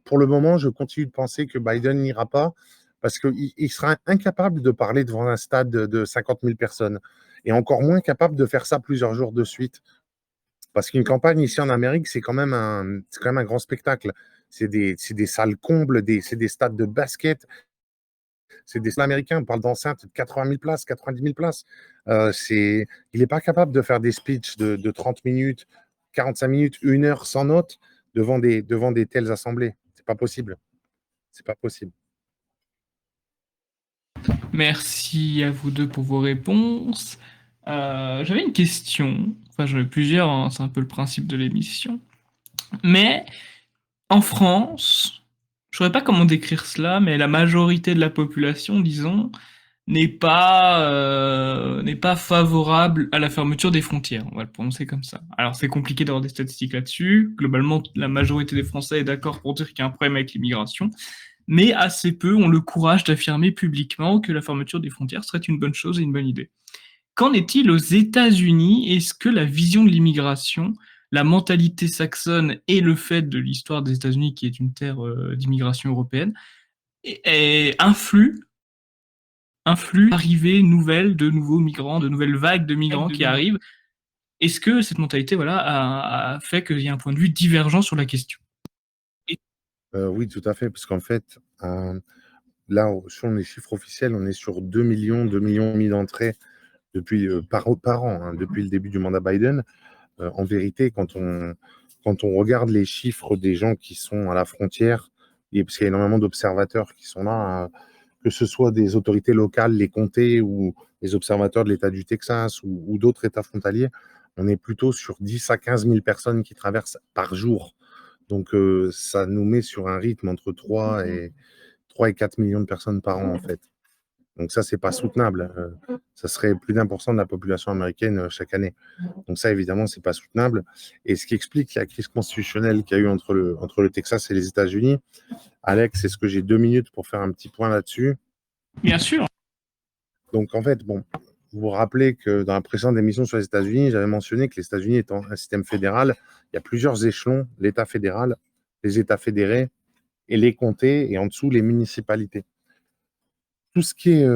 pour le moment, je continue de penser que Biden n'ira pas parce qu'il sera incapable de parler devant un stade de 50 000 personnes, et encore moins capable de faire ça plusieurs jours de suite. Parce qu'une campagne ici en Amérique, c'est quand même un grand spectacle. C'est des salles combles, c'est des stades de basket, c'est des stades américains. On parle d'enceintes de 80 000 places, 90 000 places. Il n'est pas capable de faire des speeches de 30 minutes, 45 minutes, 1 heure sans notes devant des telles assemblées. C'est pas possible. C'est pas possible. Merci à vous deux pour vos réponses. J'avais une question, enfin j'en ai plusieurs, hein, c'est un peu le principe de l'émission. Mais en France, je ne saurais pas comment décrire cela, mais la majorité de la population, disons, n'est pas favorable à la fermeture des frontières. On va le prononcer comme ça. Alors c'est compliqué d'avoir des statistiques là-dessus. Globalement, la majorité des Français est d'accord pour dire qu'il y a un problème avec l'immigration, mais assez peu ont le courage d'affirmer publiquement que la fermeture des frontières serait une bonne chose et une bonne idée. Qu'en est-il aux États-Unis? Est-ce que la vision de l'immigration, la mentalité saxonne et le fait de l'histoire des États-Unis, qui est une terre d'immigration européenne, influent l'arrivée nouvelle de nouveaux migrants, de nouvelles vagues de migrants qui arrivent? Est-ce que cette mentalité, voilà, a fait qu'il y a un point de vue divergent sur la question? Oui, tout à fait, parce qu'en fait, là, sur les chiffres officiels, on est sur 2 millions, 2 millions et demi d'entrées depuis, par an, hein, depuis le début du mandat Biden. En vérité, quand on regarde les chiffres des gens qui sont à la frontière, et parce qu'il y a énormément d'observateurs qui sont là, que ce soit des autorités locales, les comtés, ou les observateurs de l'État du Texas ou d'autres États frontaliers, on est plutôt sur 10 à 15 000 personnes qui traversent par jour. Donc, ça nous met sur un rythme entre 3 et 4 millions de personnes par an, en fait. Donc ça, c'est pas soutenable. Ça serait plus d'1% de la population américaine chaque année. Donc ça, évidemment, c'est pas soutenable. Et ce qui explique la crise constitutionnelle qu'il y a eu entre le Texas et les États-Unis, Alex, est-ce que j'ai 2 minutes pour faire un petit point là-dessus? Bien sûr. Donc en fait, bon, vous vous rappelez que dans la précédente émission sur les États-Unis, j'avais mentionné que les États-Unis étant un système fédéral, il y a plusieurs échelons: l'État fédéral, les États fédérés et les comtés, et en dessous, les municipalités. Tout ce qui est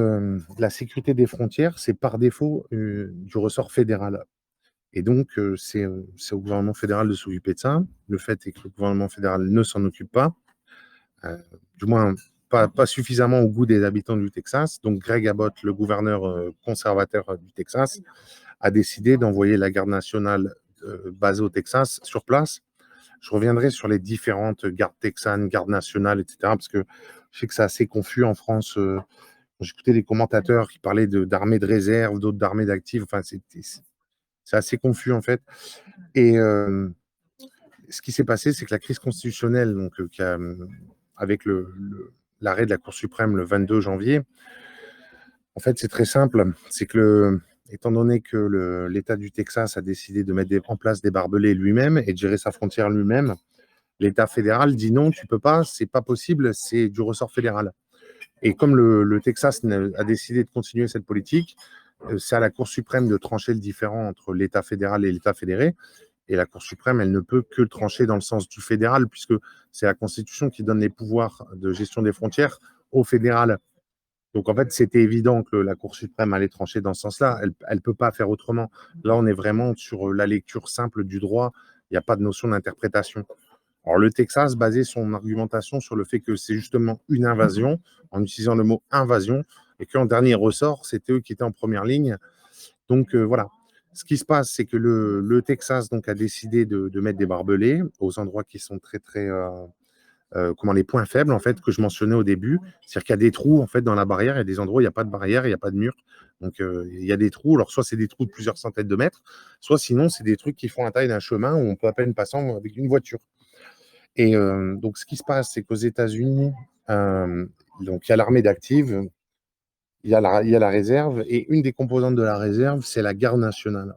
la sécurité des frontières, c'est par défaut du ressort fédéral. Et donc, c'est au gouvernement fédéral de s'occuper de ça. Le fait est que le gouvernement fédéral ne s'en occupe pas, du moins pas suffisamment au goût des habitants du Texas. Donc, Greg Abbott, le gouverneur conservateur du Texas, a décidé d'envoyer la garde nationale basée au Texas sur place. Je reviendrai sur les différentes gardes texanes, gardes nationales, etc., parce que je sais que c'est assez confus en France. J'écoutais des commentateurs qui parlaient d'armées de réserve, d'autres d'armées d'actifs. Enfin, c'est assez confus, en fait. Et ce qui s'est passé, c'est que la crise constitutionnelle, donc, avec l'arrêt de la Cour suprême le 22 janvier, en fait, c'est très simple. C'est que, étant donné que l'État du Texas a décidé de mettre en place des barbelés lui-même et de gérer sa frontière lui-même, l'État fédéral dit non, tu peux pas, c'est pas possible, c'est du ressort fédéral. Et comme le Texas a décidé de continuer cette politique, c'est à la Cour suprême de trancher le différend entre l'État fédéral et l'État fédéré. Et la Cour suprême, elle ne peut que trancher dans le sens du fédéral, puisque c'est la Constitution qui donne les pouvoirs de gestion des frontières au fédéral. Donc, en fait, c'était évident que la Cour suprême allait trancher dans ce sens-là. Elle ne peut pas faire autrement. Là, on est vraiment sur la lecture simple du droit. Il n'y a pas de notion d'interprétation. Alors, le Texas basait son argumentation sur le fait que c'est justement une invasion, en utilisant le mot invasion, et qu'en dernier ressort, c'était eux qui étaient en première ligne. Donc, voilà. Ce qui se passe, c'est que le Texas donc, a décidé de mettre des barbelés aux endroits qui sont très, très. Les points faibles, en fait, que je mentionnais au début. C'est-à-dire qu'il y a des trous, en fait, dans la barrière. Il y a des endroits où il n'y a pas de barrière, il n'y a pas de mur. Donc, il y a des trous. Alors, soit c'est des trous de plusieurs centaines de mètres, soit sinon, c'est des trucs qui font la taille d'un chemin où on peut à peine passer avec une voiture. Et donc, ce qui se passe, c'est qu'aux États-Unis, donc, il y a l'armée d'active il y a la réserve, et une des composantes de la réserve, c'est la garde nationale.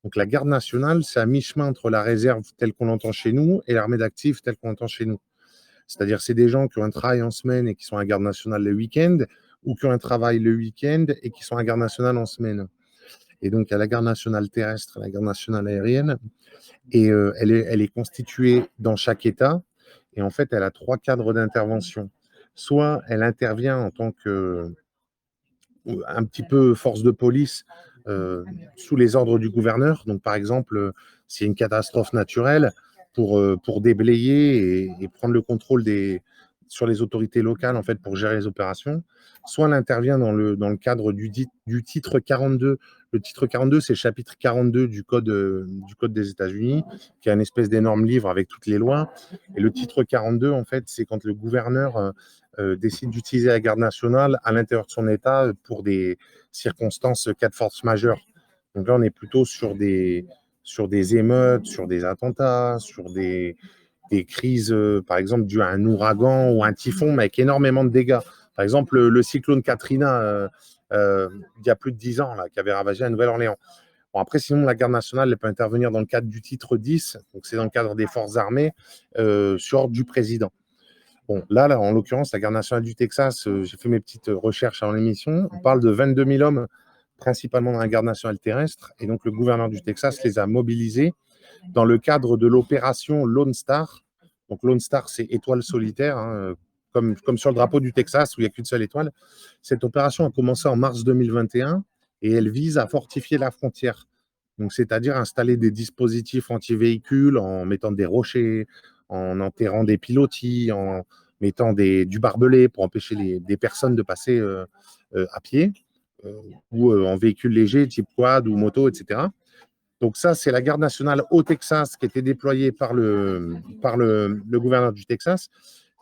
Donc la garde nationale, c'est à mi-chemin entre la réserve telle qu'on l'entend chez nous et l'armée d'actifs telle qu'on l'entend chez nous. C'est-à-dire c'est des gens qui ont un travail en semaine et qui sont à garde nationale le week-end, ou qui ont un travail le week-end et qui sont à garde nationale en semaine. Et donc, il y a la garde nationale terrestre, la garde nationale aérienne, et elle est constituée dans chaque État. Et en fait, elle a 3 cadres d'intervention. Soit elle intervient en tant que un petit peu force de police sous les ordres du gouverneur. Donc, par exemple, s'il y a une catastrophe naturelle, pour déblayer et prendre le contrôle sur les autorités locales, en fait, pour gérer les opérations. Soit elle intervient dans le cadre du titre 42. Le titre 42, c'est le chapitre 42 du code des États-Unis, qui est une espèce d'énorme livre avec toutes les lois. Et le titre 42, en fait, c'est quand le gouverneur décide d'utiliser la garde nationale à l'intérieur de son État pour des circonstances cas de force majeure. Donc là, on est plutôt sur des émeutes, sur des attentats, sur des crises, par exemple, dues à un ouragan ou un typhon, mais avec énormément de dégâts. Par exemple, le cyclone Katrina, il y a plus de 10 ans, là, qui avait ravagé la Nouvelle-Orléans. Bon, après, sinon, la garde nationale, elle peut intervenir dans le cadre du titre 10, donc c'est dans le cadre des forces armées, sur ordre du président. Bon, là, en l'occurrence, la garde nationale du Texas, j'ai fait mes petites recherches avant l'émission. On parle de 22 000 hommes, principalement dans la garde nationale terrestre. Et donc, le gouverneur du Texas les a mobilisés dans le cadre de l'opération Lone Star. Donc, Lone Star, c'est étoile solitaire, hein, comme sur le drapeau du Texas où il n'y a qu'une seule étoile. Cette opération a commencé en mars 2021 et elle vise à fortifier la frontière. Donc, c'est-à-dire installer des dispositifs anti-véhicules en mettant des rochers, en enterrant des pilotis, en mettant du barbelé pour empêcher des personnes de passer à pied ou en véhicule léger type quad ou moto, etc. Donc ça, c'est la garde nationale au Texas qui était déployée par le gouverneur du Texas.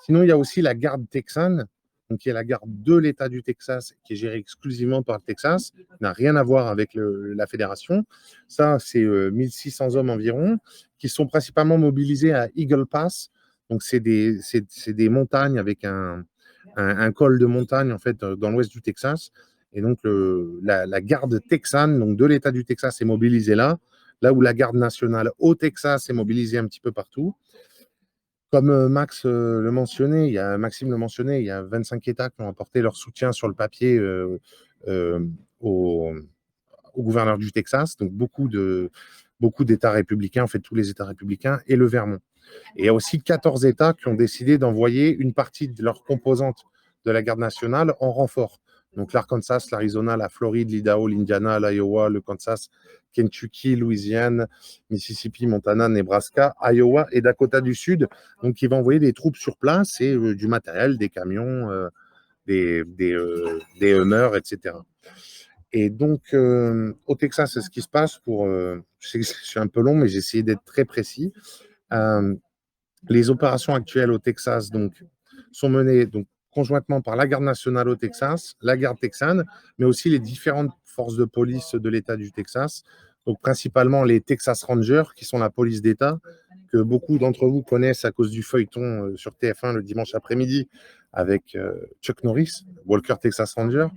Sinon, il y a aussi la garde texane, donc qui est la garde de l'État du Texas, qui est gérée exclusivement par le Texas, n'a rien à voir avec la fédération. Ça, c'est 1600 hommes environ, qui sont principalement mobilisés à Eagle Pass. Donc c'est des montagnes avec un col de montagne, en fait, dans l'ouest du Texas. Et donc, la garde texane, donc de l'État du Texas, est mobilisée là où la garde nationale au Texas est mobilisée un petit peu partout. Comme Maxime le mentionnait, il y a 25 États qui ont apporté leur soutien sur le papier au gouverneur du Texas, donc beaucoup d'États républicains, en fait tous les États républicains, et le Vermont. Et il y a aussi 14 États qui ont décidé d'envoyer une partie de leurs composantes de la garde nationale en renfort. Donc l'Arkansas, l'Arizona, la Floride, l'Idaho, l'Indiana, l'Iowa, le Kansas, Kentucky, Louisiane, Mississippi, Montana, Nebraska, Iowa et Dakota du Sud. Donc ils vont envoyer des troupes sur place et du matériel, des camions, des Hummers, etc. Et donc, au Texas, c'est ce qui se passe je sais que je suis un peu long, mais j'ai essayé d'être très précis. Les opérations actuelles au Texas sont menées conjointement par la garde nationale au Texas, la garde texane, mais aussi les différentes forces de police de l'État du Texas. Donc principalement les Texas Rangers, qui sont la police d'État, que beaucoup d'entre vous connaissent à cause du feuilleton sur TF1 le dimanche après-midi avec Chuck Norris, Walker Texas Ranger.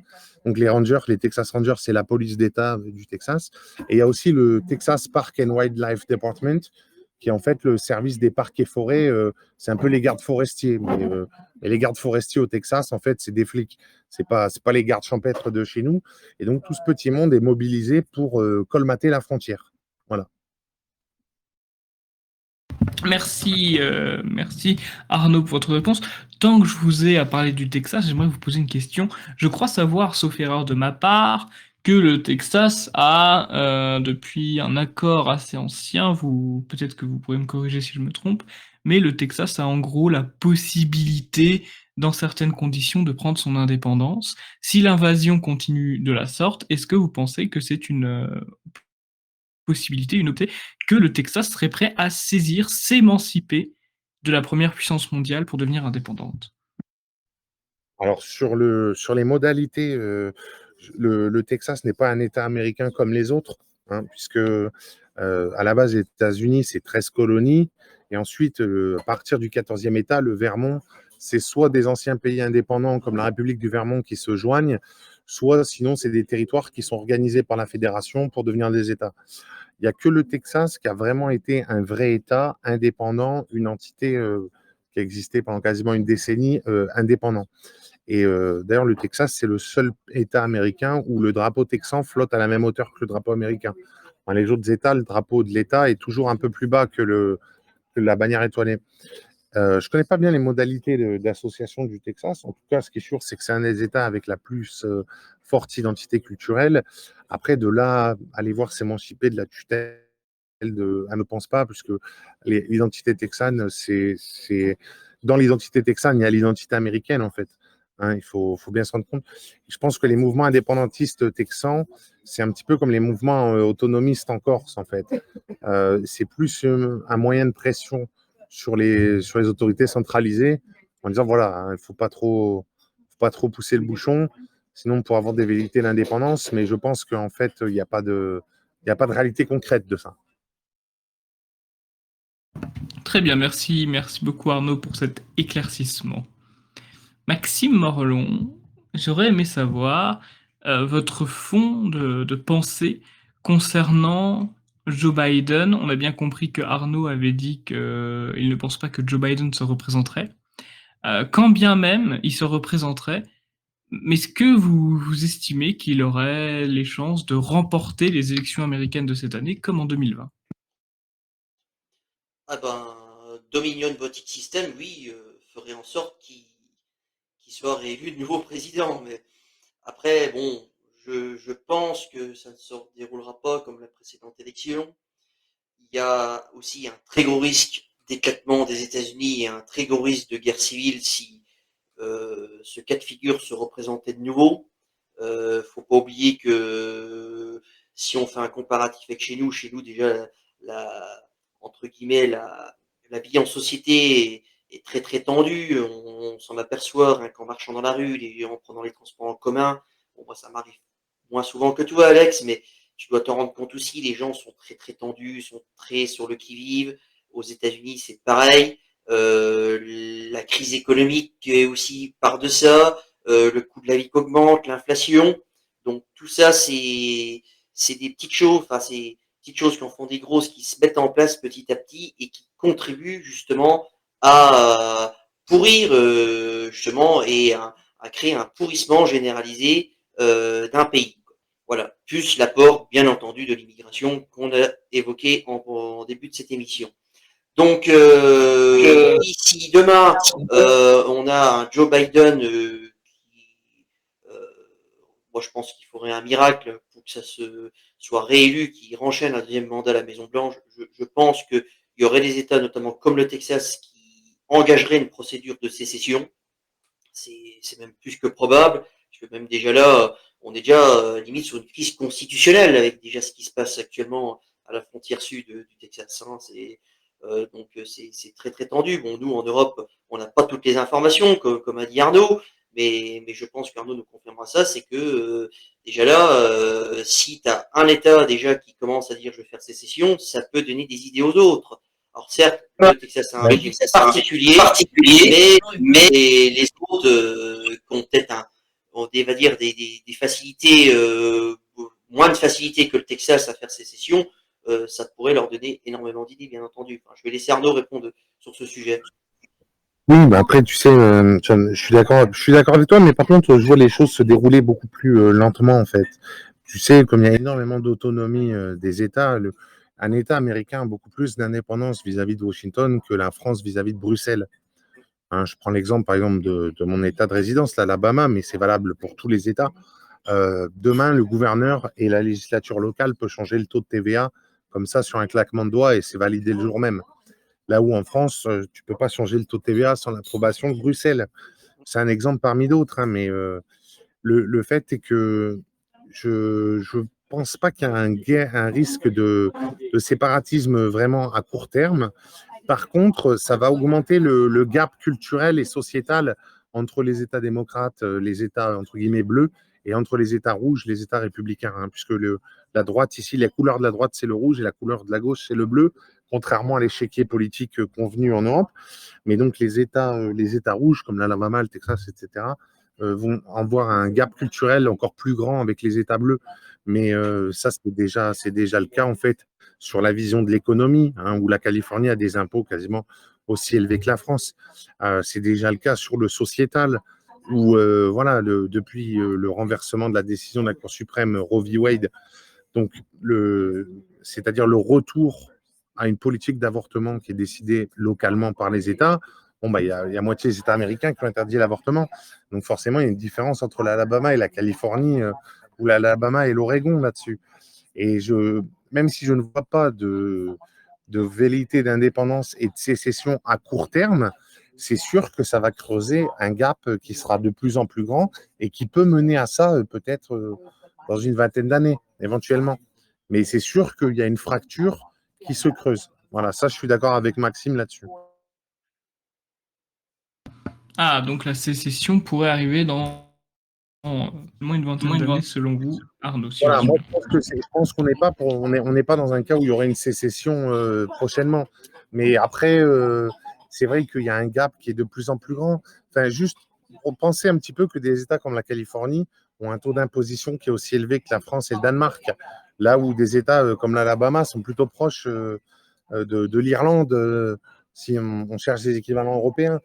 Donc les Texas Rangers, c'est la police d'État du Texas. Et il y a aussi le Texas Park and Wildlife Department, qui est en fait le service des parcs et forêts. C'est un peu les gardes forestiers. Mais les gardes forestiers au Texas, en fait, c'est des flics. C'est pas les gardes champêtres de chez nous. Et donc, tout ce petit monde est mobilisé pour colmater la frontière. Voilà. Merci Arnaud pour votre réponse. Tant que je vous ai à parler du Texas, j'aimerais vous poser une question. Je crois savoir, sauf erreur de ma part, que le Texas a, depuis un accord assez ancien, peut-être que vous pourrez me corriger si je me trompe, mais le Texas a en gros la possibilité, dans certaines conditions, de prendre son indépendance. Si l'invasion continue de la sorte, est-ce que vous pensez que c'est une possibilité, une opté, que le Texas serait prêt à saisir, s'émanciper de la première puissance mondiale pour devenir indépendante? Alors, sur les modalités, le Texas n'est pas un État américain comme les autres, hein, puisque à la base, les États-Unis, c'est 13 colonies. Et ensuite, à partir du 14e État, le Vermont, c'est soit des anciens pays indépendants comme la République du Vermont qui se joignent, soit sinon c'est des territoires qui sont organisés par la fédération pour devenir des États. Il n'y a que le Texas qui a vraiment été un vrai État indépendant, une entité qui a existé pendant quasiment une décennie, indépendant. Et d'ailleurs, le Texas, c'est le seul État américain où le drapeau texan flotte à la même hauteur que le drapeau américain. Dans les autres États, le drapeau de l'État est toujours un peu plus bas que la bannière étoilée. Je ne connais pas bien les modalités d'association du Texas. En tout cas, ce qui est sûr, c'est que c'est un des États avec la plus forte identité culturelle. Après, de là, aller voir s'émanciper de la tutelle, elle ne pense pas, puisque l'identité texane, dans l'identité texane, il y a l'identité américaine, en fait. Hein, il faut bien se rendre compte. Je pense que les mouvements indépendantistes texans, c'est un petit peu comme les mouvements autonomistes en Corse, en fait. C'est plus un moyen de pression sur les autorités centralisées en disant voilà, il ne faut pas trop pousser le bouchon, sinon on pourra avoir des velléités d'indépendance, mais je pense qu'en fait, il n'y a pas de réalité concrète de ça. Très bien, merci beaucoup Arnaud pour cet éclaircissement. Maxime Morlon, j'aurais aimé savoir votre fond de pensée concernant Joe Biden. On a bien compris que Arnaud avait dit qu'il ne pense pas que Joe Biden se représenterait. Quand bien même il se représenterait, mais est-ce que vous estimez qu'il aurait les chances de remporter les élections américaines de cette année comme en 2020? Ah ben, Dominion Voting System, oui, ferait en sorte qu'il soit réélu de nouveau président. Mais après, bon, je pense que ça ne se déroulera pas comme la précédente élection. Il y a aussi un très gros risque d'éclatement des États-Unis et un très gros risque de guerre civile si ce cas de figure se représentait de nouveau. Faut pas oublier que si on fait un comparatif avec chez nous déjà entre guillemets la vie en société est très très tendue. On s'en aperçoit hein, qu'en marchant dans la rue, en prenant les transports en commun. Bon, moi ça m'arrive moins souvent que toi, Alex, mais tu dois t'en rendre compte aussi. Les gens sont très très tendus, sont très sur le qui-vive. Aux États-Unis, c'est pareil. La crise économique est aussi par de ça. Le coût de la vie qui augmente, l'inflation. Donc tout ça, c'est des petites choses, enfin c'est petites choses qui en font des grosses, qui se mettent en place petit à petit et qui contribuent justement à pourrir justement et à créer un pourrissement généralisé d'un pays. Voilà, plus l'apport bien entendu de l'immigration qu'on a évoqué en début de cette émission. Donc, si demain on a un Joe Biden moi je pense qu'il faudrait un miracle pour que ça se soit réélu, qu'il renchaîne un deuxième mandat à la Maison Blanche. Je pense qu'il y aurait des États, notamment comme le Texas, qui engageraient une procédure de sécession. C'est même plus que probable, parce que même déjà là, on est déjà limite sur une crise constitutionnelle avec déjà ce qui se passe actuellement à la frontière sud du Texas. Hein. Donc c'est très très tendu. Bon, nous en Europe, on n'a pas toutes les informations, comme a dit Arnaud, mais je pense qu'Arnaud nous confirmera ça, c'est que déjà là, si tu as un État déjà qui commence à dire je vais faire sécession, ça peut donner des idées aux autres. Alors certes, le Texas a un régime particulier, mais les autres qui ont peut-être va dire des facilités, moins de facilités que le Texas à faire sécession, ça pourrait leur donner énormément d'idées, bien entendu. Enfin, je vais laisser Arnaud répondre sur ce sujet. Oui, bah après, tu sais, John, je suis d'accord avec toi, mais par contre, je vois les choses se dérouler beaucoup plus lentement, en fait. Tu sais, comme il y a énormément d'autonomie des États, un État américain a beaucoup plus d'indépendance vis-à-vis de Washington que la France vis-à-vis de Bruxelles. Hein, je prends l'exemple, par exemple, de mon État de résidence, l'Alabama, mais c'est valable pour tous les États. Demain, le gouverneur et la législature locale peuvent changer le taux de TVA comme ça sur un claquement de doigts et c'est validé le jour même. Là où en France, tu ne peux pas changer le taux de TVA sans l'approbation de Bruxelles. C'est un exemple parmi d'autres, hein, mais le fait est que je ne pense pas qu'il y a un risque de séparatisme vraiment à court terme. Par contre, ça va augmenter le gap culturel et sociétal entre les États démocrates, les États entre guillemets bleus, et entre les États rouges, les États républicains, hein, puisque la droite ici, la couleur de la droite c'est le rouge et la couleur de la gauche c'est le bleu, contrairement à l'échiquier politique convenu en Europe. Mais donc les États rouges comme l'Alabama, le Texas, etc., vont avoir un gap culturel encore plus grand avec les États bleus. Mais ça, c'est déjà le cas, en fait, sur la vision de l'économie, hein, où la Californie a des impôts quasiment aussi élevés que la France. C'est déjà le cas sur le sociétal, où, voilà, depuis le renversement de la décision de la Cour suprême Roe v. Wade, donc c'est-à-dire le retour à une politique d'avortement qui est décidée localement par les États. Bon, bah, il y a moitié des États américains qui ont interdit l'avortement. Donc, forcément, il y a une différence entre l'Alabama et la Californie, ou l'Alabama et l'Oregon là-dessus. Et même si je ne vois pas de velléité d'indépendance et de sécession à court terme, c'est sûr que ça va creuser un gap qui sera de plus en plus grand et qui peut mener à ça peut-être dans une vingtaine d'années, éventuellement. Mais c'est sûr qu'il y a une fracture qui se creuse. Voilà, ça, je suis d'accord avec Maxime là-dessus. Ah, donc la sécession pourrait arriver dans moins une vingtaine d'années, selon vous, Arnaud, si je Voilà, résume moi, bien. je pense qu'on n'est pas on n'est pas dans un cas où il y aurait une sécession prochainement. Mais après, c'est vrai qu'il y a un gap qui est de plus en plus grand. Enfin, juste pour penser un petit peu que des États comme la Californie ont un taux d'imposition qui est aussi élevé que la France et le Danemark, là où des États comme l'Alabama sont plutôt proches de l'Irlande, si on cherche des équivalents européens.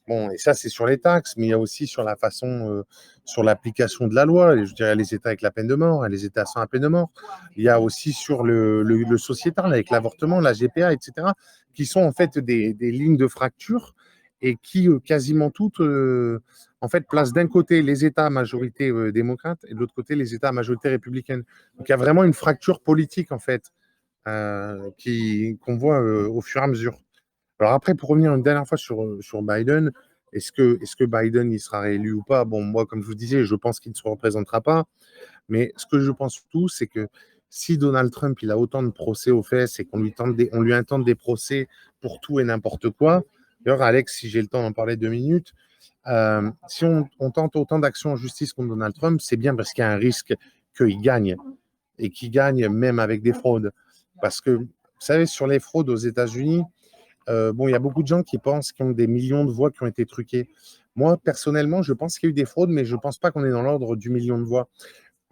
Bon, et ça, c'est sur les taxes, mais il y a aussi sur la façon, sur l'application de la loi. Je dirais les États avec la peine de mort, les États sans la peine de mort. Il y a aussi sur le sociétal avec l'avortement, la GPA, etc., qui sont en fait des lignes de fracture et qui quasiment toutes, en fait, placent d'un côté les États à majorité démocrate et de l'autre côté les États à majorité républicaine. Donc il y a vraiment une fracture politique, en fait, qu'on voit au fur et à mesure. Alors après, pour revenir une dernière fois sur Biden, est-ce que Biden il sera réélu ou pas? Bon, moi, comme je vous disais, je pense qu'il ne se représentera pas. Mais ce que je pense surtout, c'est que si Donald Trump il a autant de procès aux fesses et on lui intente des procès pour tout et n'importe quoi, d'ailleurs, Alex, si j'ai le temps d'en parler 2 minutes, si on tente autant d'actions en justice contre Donald Trump, c'est bien parce qu'il y a un risque qu'il gagne et qu'il gagne même avec des fraudes. Parce que, vous savez, sur les fraudes aux États-Unis, bon, il y a beaucoup de gens qui pensent qu'il y a des millions de voix qui ont été truquées. Moi, personnellement, je pense qu'il y a eu des fraudes, mais je ne pense pas qu'on est dans l'ordre du million de voix.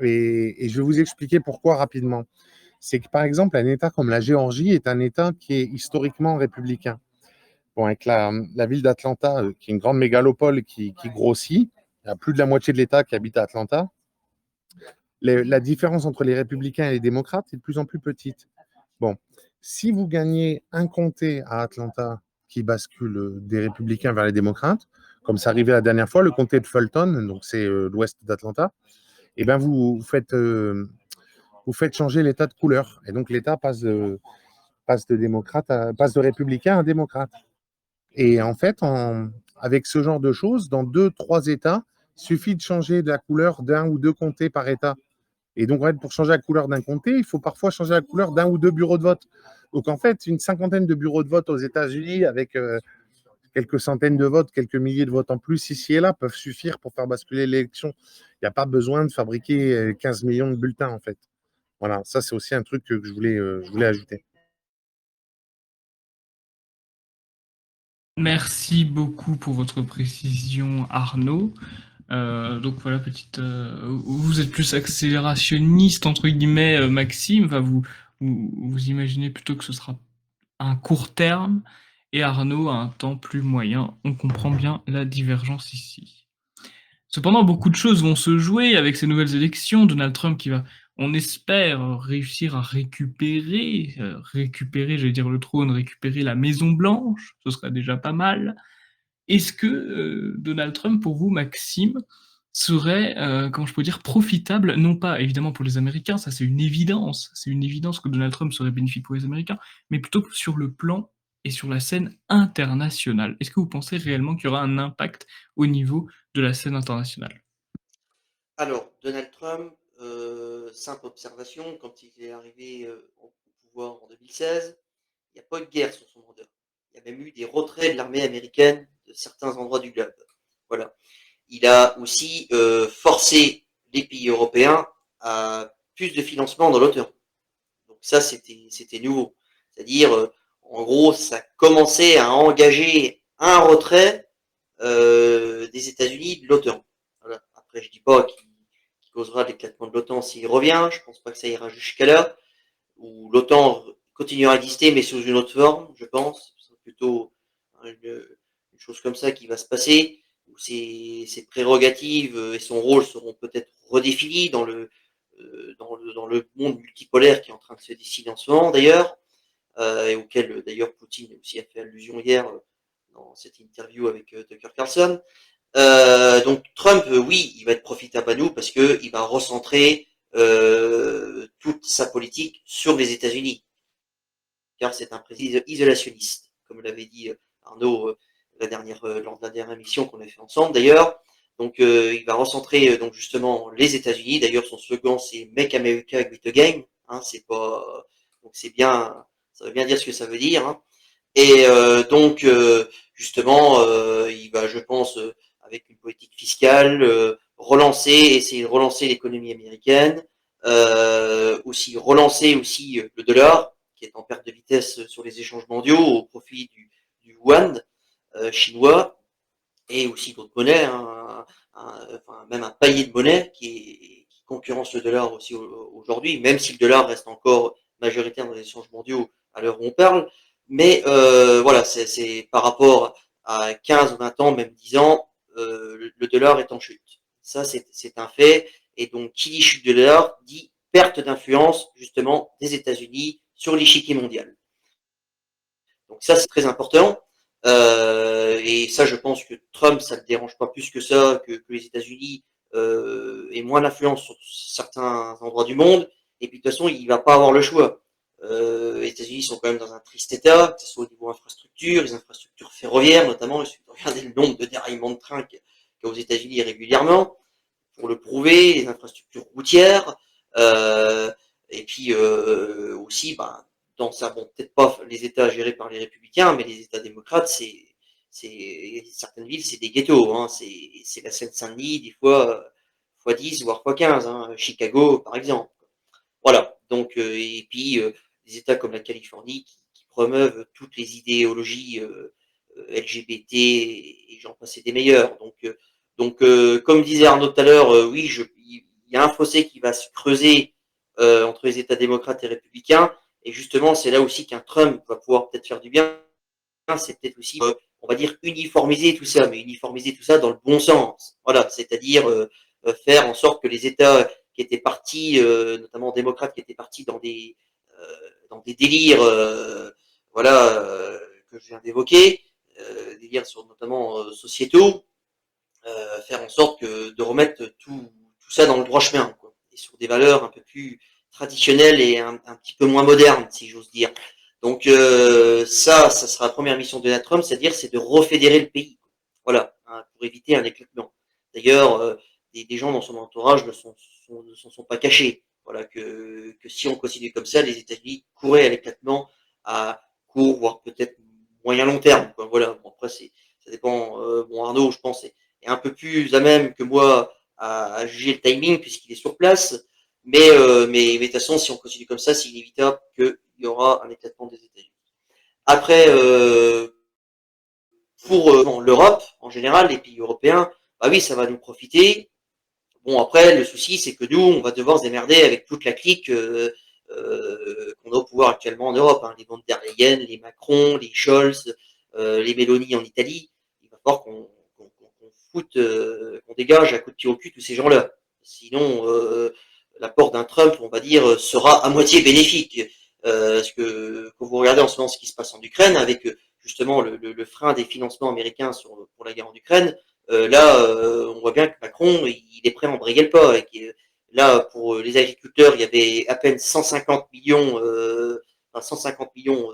Et je vais vous expliquer pourquoi rapidement. C'est que, par exemple, un État comme la Géorgie est un État qui est historiquement républicain. Bon, avec la ville d'Atlanta, qui est une grande mégalopole qui grossit, il y a plus de la moitié de l'État qui habite à Atlanta. La différence entre les républicains et les démocrates est de plus en plus petite. Bon, si vous gagnez un comté à Atlanta qui bascule des républicains vers les démocrates, comme ça arrivait la dernière fois, le comté de Fulton, donc c'est l'ouest d'Atlanta, et ben vous faites changer l'état de couleur. Et donc l'État passe de républicain à démocrate. Et en fait, avec ce genre de choses, dans 2, 3 États, il suffit de changer de la couleur d'un ou 2 comtés par État. Et donc, en fait, pour changer la couleur d'un comté, il faut parfois changer la couleur d'un ou 2 bureaux de vote. Donc, en fait, une cinquantaine de bureaux de vote aux États-Unis avec quelques centaines de votes, quelques milliers de votes en plus ici et là peuvent suffire pour faire basculer l'élection. Il n'y a pas besoin de fabriquer 15 millions de bulletins, en fait. Voilà, ça, c'est aussi un truc que je voulais ajouter. Merci beaucoup pour votre précision, Arnaud. Donc voilà, vous êtes plus accélérationniste, entre guillemets, Maxime. Enfin, vous imaginez plutôt que ce sera un court terme et Arnaud a un temps plus moyen. On comprend bien la divergence ici. Cependant, beaucoup de choses vont se jouer avec ces nouvelles élections. Donald Trump qui va, on espère, réussir à récupérer, j'allais dire le trône, récupérer la Maison Blanche. Ce serait déjà pas mal. Est-ce que Donald Trump, pour vous, Maxime, serait, comment je peux dire, profitable, non pas évidemment pour les Américains, ça c'est une évidence que Donald Trump serait bénéfique pour les Américains, mais plutôt sur le plan et sur la scène internationale. Est-ce que vous pensez réellement qu'il y aura un impact au niveau de la scène internationale? Alors, Donald Trump, simple observation, quand il est arrivé, au pouvoir en 2016, il n'y a pas eu de guerre sur son mandat. Il y a même eu des retraits de l'armée américaine de certains endroits du globe. Voilà. Il a aussi, forcé les pays européens à plus de financement dans l'OTAN. Donc ça, c'était nouveau. C'est-à-dire, en gros, ça commençait à engager un retrait, des États-Unis de l'OTAN. Voilà. Après, je dis pas qu'il causera l'éclatement de l'OTAN s'il revient. Je pense pas que ça ira jusqu'à là. Où l'OTAN continuera à exister, mais sous une autre forme, je pense. C'est plutôt une chose comme ça qui va se passer, où ses prérogatives et son rôle seront peut-être redéfinis dans le monde multipolaire qui est en train de se dessiner en ce moment, d'ailleurs, et auquel, d'ailleurs, Poutine aussi a fait allusion hier dans cette interview avec Tucker Carlson. Donc Trump, oui, il va être profitable à nous parce qu'il va recentrer toute sa politique sur les États-Unis, car c'est un président isolationniste, comme l'avait dit Arnaud lors de la dernière émission qu'on a fait ensemble d'ailleurs. Donc il va recentrer donc justement les États-Unis. D'ailleurs son slogan c'est Make America Great Again. Hein, c'est pas donc c'est bien, ça veut bien dire ce que ça veut dire. Hein. Et donc justement il va, je pense, avec une politique fiscale, essayer de relancer l'économie américaine, aussi relancer aussi le dollar qui est en perte de vitesse sur les échanges mondiaux au profit du yuan chinois et aussi d'autres monnaies, hein, enfin, même un palier de monnaie qui concurrence le dollar aussi aujourd'hui, même si le dollar reste encore majoritaire dans les échanges mondiaux à l'heure où on parle. Mais voilà, c'est par rapport à 15 ou 20 ans, même 10 ans, le dollar est en chute. Ça, c'est un fait. Et donc, qui dit chute de dollar dit perte d'influence, justement, des États-Unis sur l'échiquier mondial. Donc ça, c'est très important. Et ça, je pense que Trump, ça ne le dérange pas plus que ça, que les États-Unis aient moins d'influence sur certains endroits du monde. Et puis de toute façon, il ne va pas avoir le choix. Les États-Unis sont quand même dans un triste état, que ce soit au niveau infrastructure, les infrastructures ferroviaires notamment. Il suffit de regarder le nombre de déraillements de trains qu'il y a aux États-Unis régulièrement pour le prouver, les infrastructures routières, et puis aussi, ben, dans ça, bon, peut-être pas les États gérés par les républicains, mais les États démocrates, certaines villes, c'est des ghettos, hein, c'est la Seine-Saint-Denis, des fois 10, voire fois 15, hein, Chicago, par exemple. Voilà. Donc, et puis, des États comme la Californie qui promeuvent toutes les idéologies LGBT et j'en passe des meilleurs. Donc comme disait Arnaud tout à l'heure, oui, il y a un fossé qui va se creuser entre les États démocrates et républicains. Et justement, c'est là aussi qu'un Trump va pouvoir peut-être faire du bien. C'est peut-être aussi, on va dire, uniformiser tout ça, mais uniformiser tout ça dans le bon sens. Voilà, c'est-à-dire faire en sorte que les États qui étaient partis, notamment démocrates, qui étaient partis dans des délires, voilà, que je viens d'évoquer, délires sur notamment sociétaux, faire en sorte de remettre tout ça dans le droit chemin, quoi, et sur des valeurs un peu plus traditionnelles et un petit peu moins modernes, si j'ose dire. Donc ça sera la première mission de Donald Trump, c'est de refédérer le pays. Voilà, hein, pour éviter un éclatement. D'ailleurs, des gens dans son entourage ne s'en sont pas cachés. Voilà, que si on continue comme ça, les États-Unis courraient à l'éclatement à court, voire peut-être moyen long terme. Quoi. Voilà, bon, après, ça dépend. Bon, Arnaud, je pense, est un peu plus à même que moi à juger le timing puisqu'il est sur place. Mais de toute façon, si on continue comme ça, c'est inévitable qu'il y aura un éclatement des États-Unis. Après, pour l'Europe en général, les pays européens, bah oui, ça va nous profiter. Bon, après, le souci, c'est que nous, on va devoir se démerder avec toute la clique qu'on a au pouvoir actuellement en Europe. Hein, les von der Leyen, les Macron, les Scholz, les Meloni en Italie. Il va falloir qu'on dégage à coup de pied au cul tous ces gens-là. Sinon, l'apport d'un Trump, on va dire, sera à moitié bénéfique. Parce que quand vous regardez en ce moment ce qui se passe en Ukraine, avec justement le frein des financements américains pour la guerre en Ukraine, là, on voit bien que Macron, il est prêt à embrayer le pas. Là, pour les agriculteurs, il y avait à peine 150 millions, 150 millions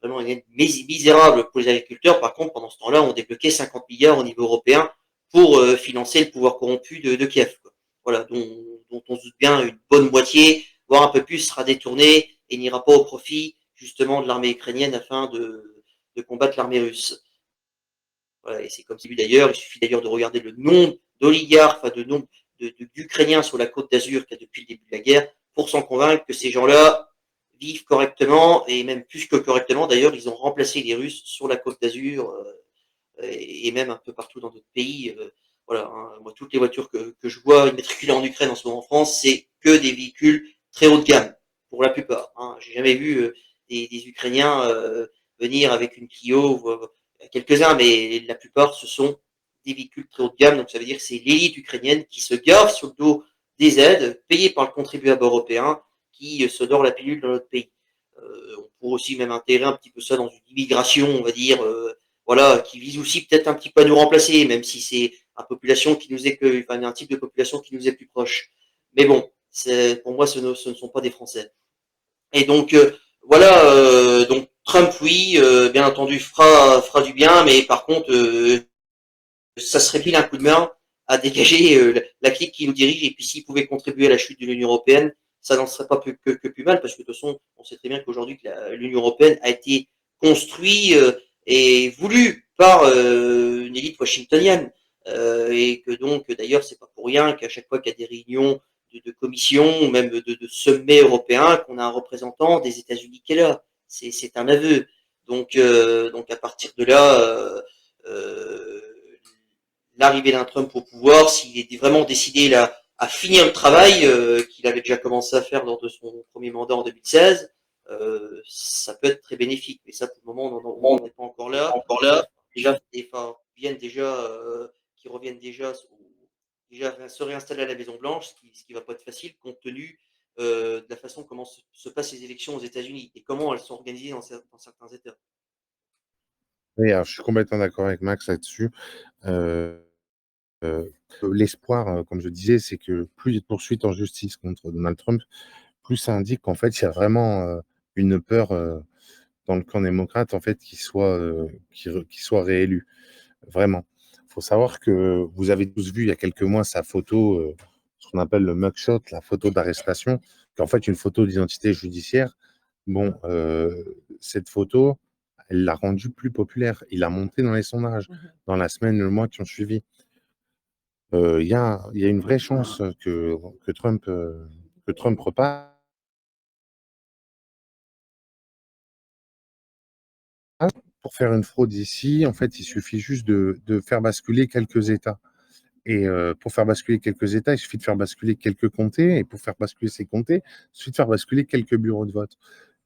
vraiment misérable pour les agriculteurs. Par contre, pendant ce temps-là, on débloquait 50 milliards au niveau européen pour financer le pouvoir corrompu de Kiev. Quoi. Voilà, dont on se doute bien une bonne moitié, voire un peu plus, sera détournée et n'ira pas au profit justement de l'armée ukrainienne afin de combattre l'armée russe. Voilà, et c'est comme celui d'ailleurs, il suffit d'ailleurs de regarder le nombre d'oligarques, enfin de nombre d'Ukrainiens sur la côte d'Azur qu'il y a depuis le début de la guerre, pour s'en convaincre que ces gens-là vivent correctement, et même plus que correctement. D'ailleurs, ils ont remplacé les Russes sur la côte d'Azur et même un peu partout dans d'autres pays. voilà, hein, moi, toutes les voitures que je vois immatriculées en Ukraine en ce moment en France, c'est que des véhicules très haut de gamme, pour la plupart. Hein. J'ai jamais vu des Ukrainiens venir avec une Clio, quelques-uns, mais la plupart, ce sont des véhicules très haut de gamme. Donc ça veut dire que c'est l'élite ukrainienne qui se gave sur le dos des aides payées par le contribuable européen qui se dort la pilule dans notre pays. On pourrait aussi même intégrer un petit peu ça dans une immigration, on va dire, voilà, qui vise aussi peut-être un petit peu à nous remplacer, même si c'est une population qui nous est enfin, un type de population qui nous est plus proche. Mais bon, pour moi, ce ne sont pas des Français. Et donc, voilà, donc Trump, oui, bien entendu, fera du bien, mais par contre, ça serait pile un coup de main à dégager la clique qui nous dirige, et puis s'il pouvait contribuer à la chute de l'Union européenne, ça n'en serait pas que plus mal, parce que de toute façon, on sait très bien qu'aujourd'hui, l'Union européenne a été construite et voulue par une élite washingtonienne, et que donc, d'ailleurs, c'est pas pour rien qu'à chaque fois qu'il y a des réunions de commission, ou même de sommets européens, qu'on a un représentant des États-Unis qui est là. C'est un aveu. Donc à partir de là, l'arrivée d'un Trump au pouvoir, s'il était vraiment décidé là, à finir le travail qu'il avait déjà commencé à faire lors de son premier mandat en 2016, ça peut être très bénéfique. Mais ça, pour le moment, on n'en est pas encore là. Déjà, viennent déjà, qui reviennent déjà se réinstaller à la Maison Blanche, ce qui va pas être facile compte tenu de la façon comment se passent les élections aux États-Unis et comment elles sont organisées dans certains États. Oui, alors je suis complètement d'accord avec Max là-dessus. Heu l'espoir, comme je disais, c'est que plus il y a de poursuites en justice contre Donald Trump, plus ça indique qu'en fait, il y a vraiment, une peur, dans le camp démocrate, en fait, qu'il soit réélu, vraiment. Il faut savoir que vous avez tous vu il y a quelques mois sa photo, ce qu'on appelle le mugshot, la photo d'arrestation, qui est en fait une photo d'identité judiciaire. Bon, cette photo, elle l'a rendu plus populaire. Il a monté dans les sondages dans la semaine, le mois qui ont suivi. Il y a une vraie chance que Trump repasse. Pour faire une fraude ici, en fait, il suffit juste de faire basculer quelques États et pour faire basculer quelques États, il suffit de faire basculer quelques comtés et pour faire basculer ces comtés, il suffit de faire basculer quelques bureaux de vote.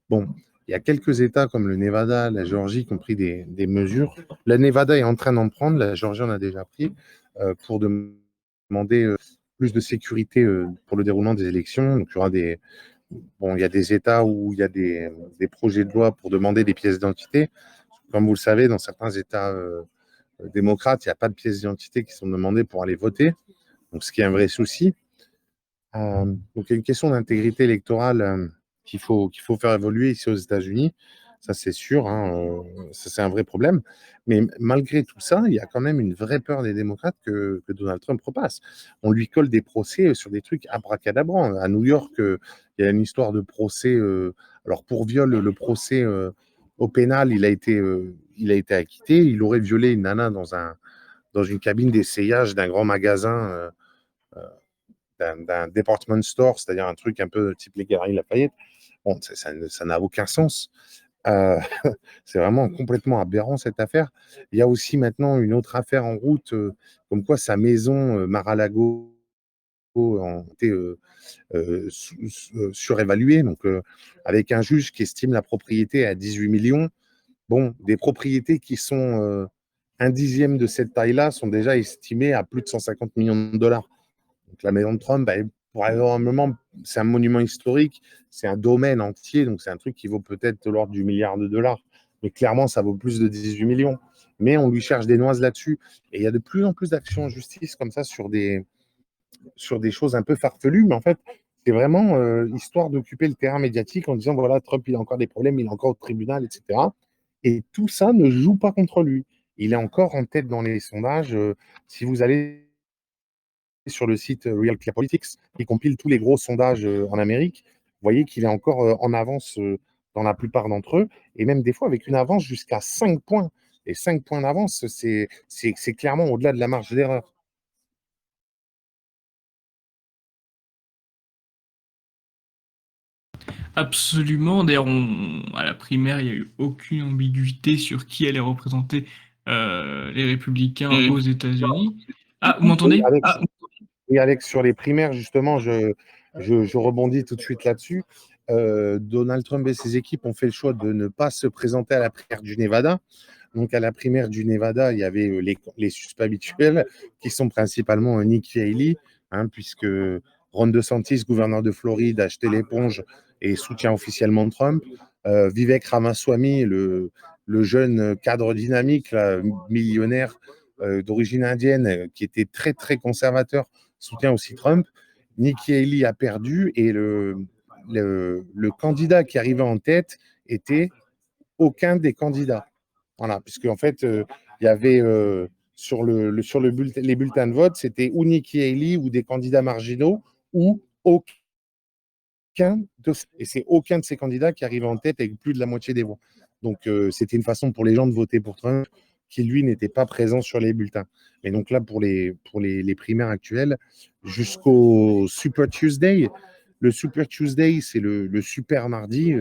Bon, il y a quelques États comme le Nevada, la Géorgie qui ont pris des mesures. Le Nevada est en train d'en prendre, la Géorgie en a déjà pris, pour demander, plus de sécurité, pour le déroulement des élections. Donc il y aura il y a des États où il y a des projets de loi pour demander des pièces d'identité. Comme vous le savez, dans certains États, démocrates, il n'y a pas de pièces d'identité qui sont demandées pour aller voter, donc ce qui est un vrai souci. Donc il y a une question d'intégrité électorale qu'il faut faire évoluer ici aux États-Unis. Ça, c'est sûr, hein, ça, c'est un vrai problème. Mais malgré tout ça, il y a quand même une vraie peur des démocrates que Donald Trump repasse. On lui colle des procès sur des trucs abracadabrants. À New York, il y a une histoire de procès. Alors pour viol, le procès au pénal, il a été acquitté. Il aurait violé une nana dans une cabine d'essayage d'un grand magasin. D'un department store, c'est-à-dire un truc un peu type les Galeries Lafayette. Bon, ça n'a aucun sens. Euh, c'est vraiment complètement aberrant cette affaire. Il y a aussi maintenant une autre affaire en route, comme quoi sa maison Mar-a-Lago a été surévaluée, donc avec un juge qui estime la propriété à 18 millions. Bon, des propriétés qui sont un dixième de cette taille-là sont déjà estimées à plus de 150 millions de dollars. Donc la maison de Trump, bah, probablement, c'est un monument historique, c'est un domaine entier, donc c'est un truc qui vaut peut-être l'ordre du milliard de dollars. Mais clairement, ça vaut plus de 18 millions. Mais on lui cherche des noises là-dessus. Et il y a de plus en plus d'actions en justice comme ça sur des choses un peu farfelues. Mais en fait, c'est vraiment histoire d'occuper le terrain médiatique en disant, voilà, Trump, il a encore des problèmes, il est encore au tribunal, etc. Et tout ça ne joue pas contre lui. Il est encore en tête dans les sondages. Si vous allez sur le site Real Clear Politics, qui compile tous les gros sondages en Amérique, vous voyez qu'il est encore en avance dans la plupart d'entre eux, et même des fois avec une avance jusqu'à 5 points. Et 5 points d'avance, c'est clairement au-delà de la marge d'erreur. Absolument. D'ailleurs, à la primaire, il n'y a eu aucune ambiguïté sur qui allait représenter les républicains aux États-Unis. Ah, vous m'entendez? Alex, oui, Alex, sur les primaires, justement, je rebondis tout de suite là-dessus. Donald Trump et ses équipes ont fait le choix de ne pas se présenter à la primaire du Nevada. Donc, à la primaire du Nevada, il y avait les suspects habituels, qui sont principalement Nikki Haley, puisque Ron DeSantis, gouverneur de Floride, a jeté l'éponge et soutient officiellement Trump. Vivek Ramaswamy, le jeune cadre dynamique, là, millionnaire d'origine indienne, qui était très, très conservateur, soutient aussi Trump. Nikki Haley a perdu et le candidat qui arrivait en tête était aucun des candidats. Voilà, puisque en fait, il y avait sur les bulletins de vote, c'était ou Nikki Haley ou des candidats marginaux ou et c'est aucun de ces candidats qui arrivait en tête avec plus de la moitié des voix. Donc c'était une façon pour les gens de voter pour Trump qui lui n'était pas présent sur les bulletins. Et donc là pour les primaires actuelles jusqu'au Super Tuesday, le Super Tuesday c'est le super mardi.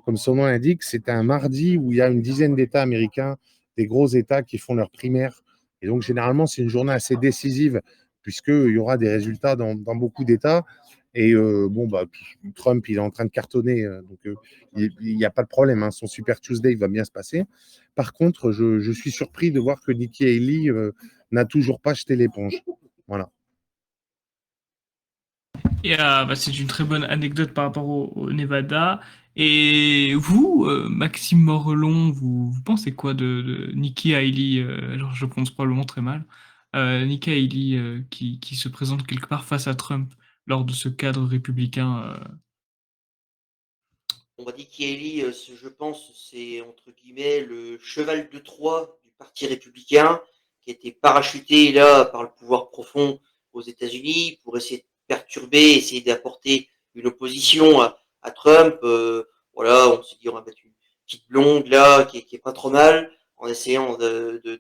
Comme son nom l'indique, c'est un mardi où il y a une dizaine d'États américains, des gros États qui font leurs primaires. Et donc, généralement, c'est une journée assez décisive, puisqu'il y aura des résultats dans beaucoup d'États. Et Trump, il est en train de cartonner, donc il n'y a pas de problème. Son Super Tuesday va bien se passer. Par contre, je suis surpris de voir que Nikki Haley n'a toujours pas jeté l'éponge. Voilà. Et c'est une très bonne anecdote par rapport au Nevada. Et vous, Maxime Morelon, vous pensez quoi de Nikki Haley, alors je prononce probablement très mal, Nikki Haley qui se présente quelque part face à Trump lors de ce cadre républicain. On m'a dit qu'Haley, je pense, c'est entre guillemets le cheval de Troie du Parti républicain, qui a été parachuté là par le pouvoir profond aux États-Unis pour essayer de perturber, essayer d'apporter une opposition à Trump. Voilà, on s'est dit on va mettre une petite blonde là qui est pas trop mal, en essayant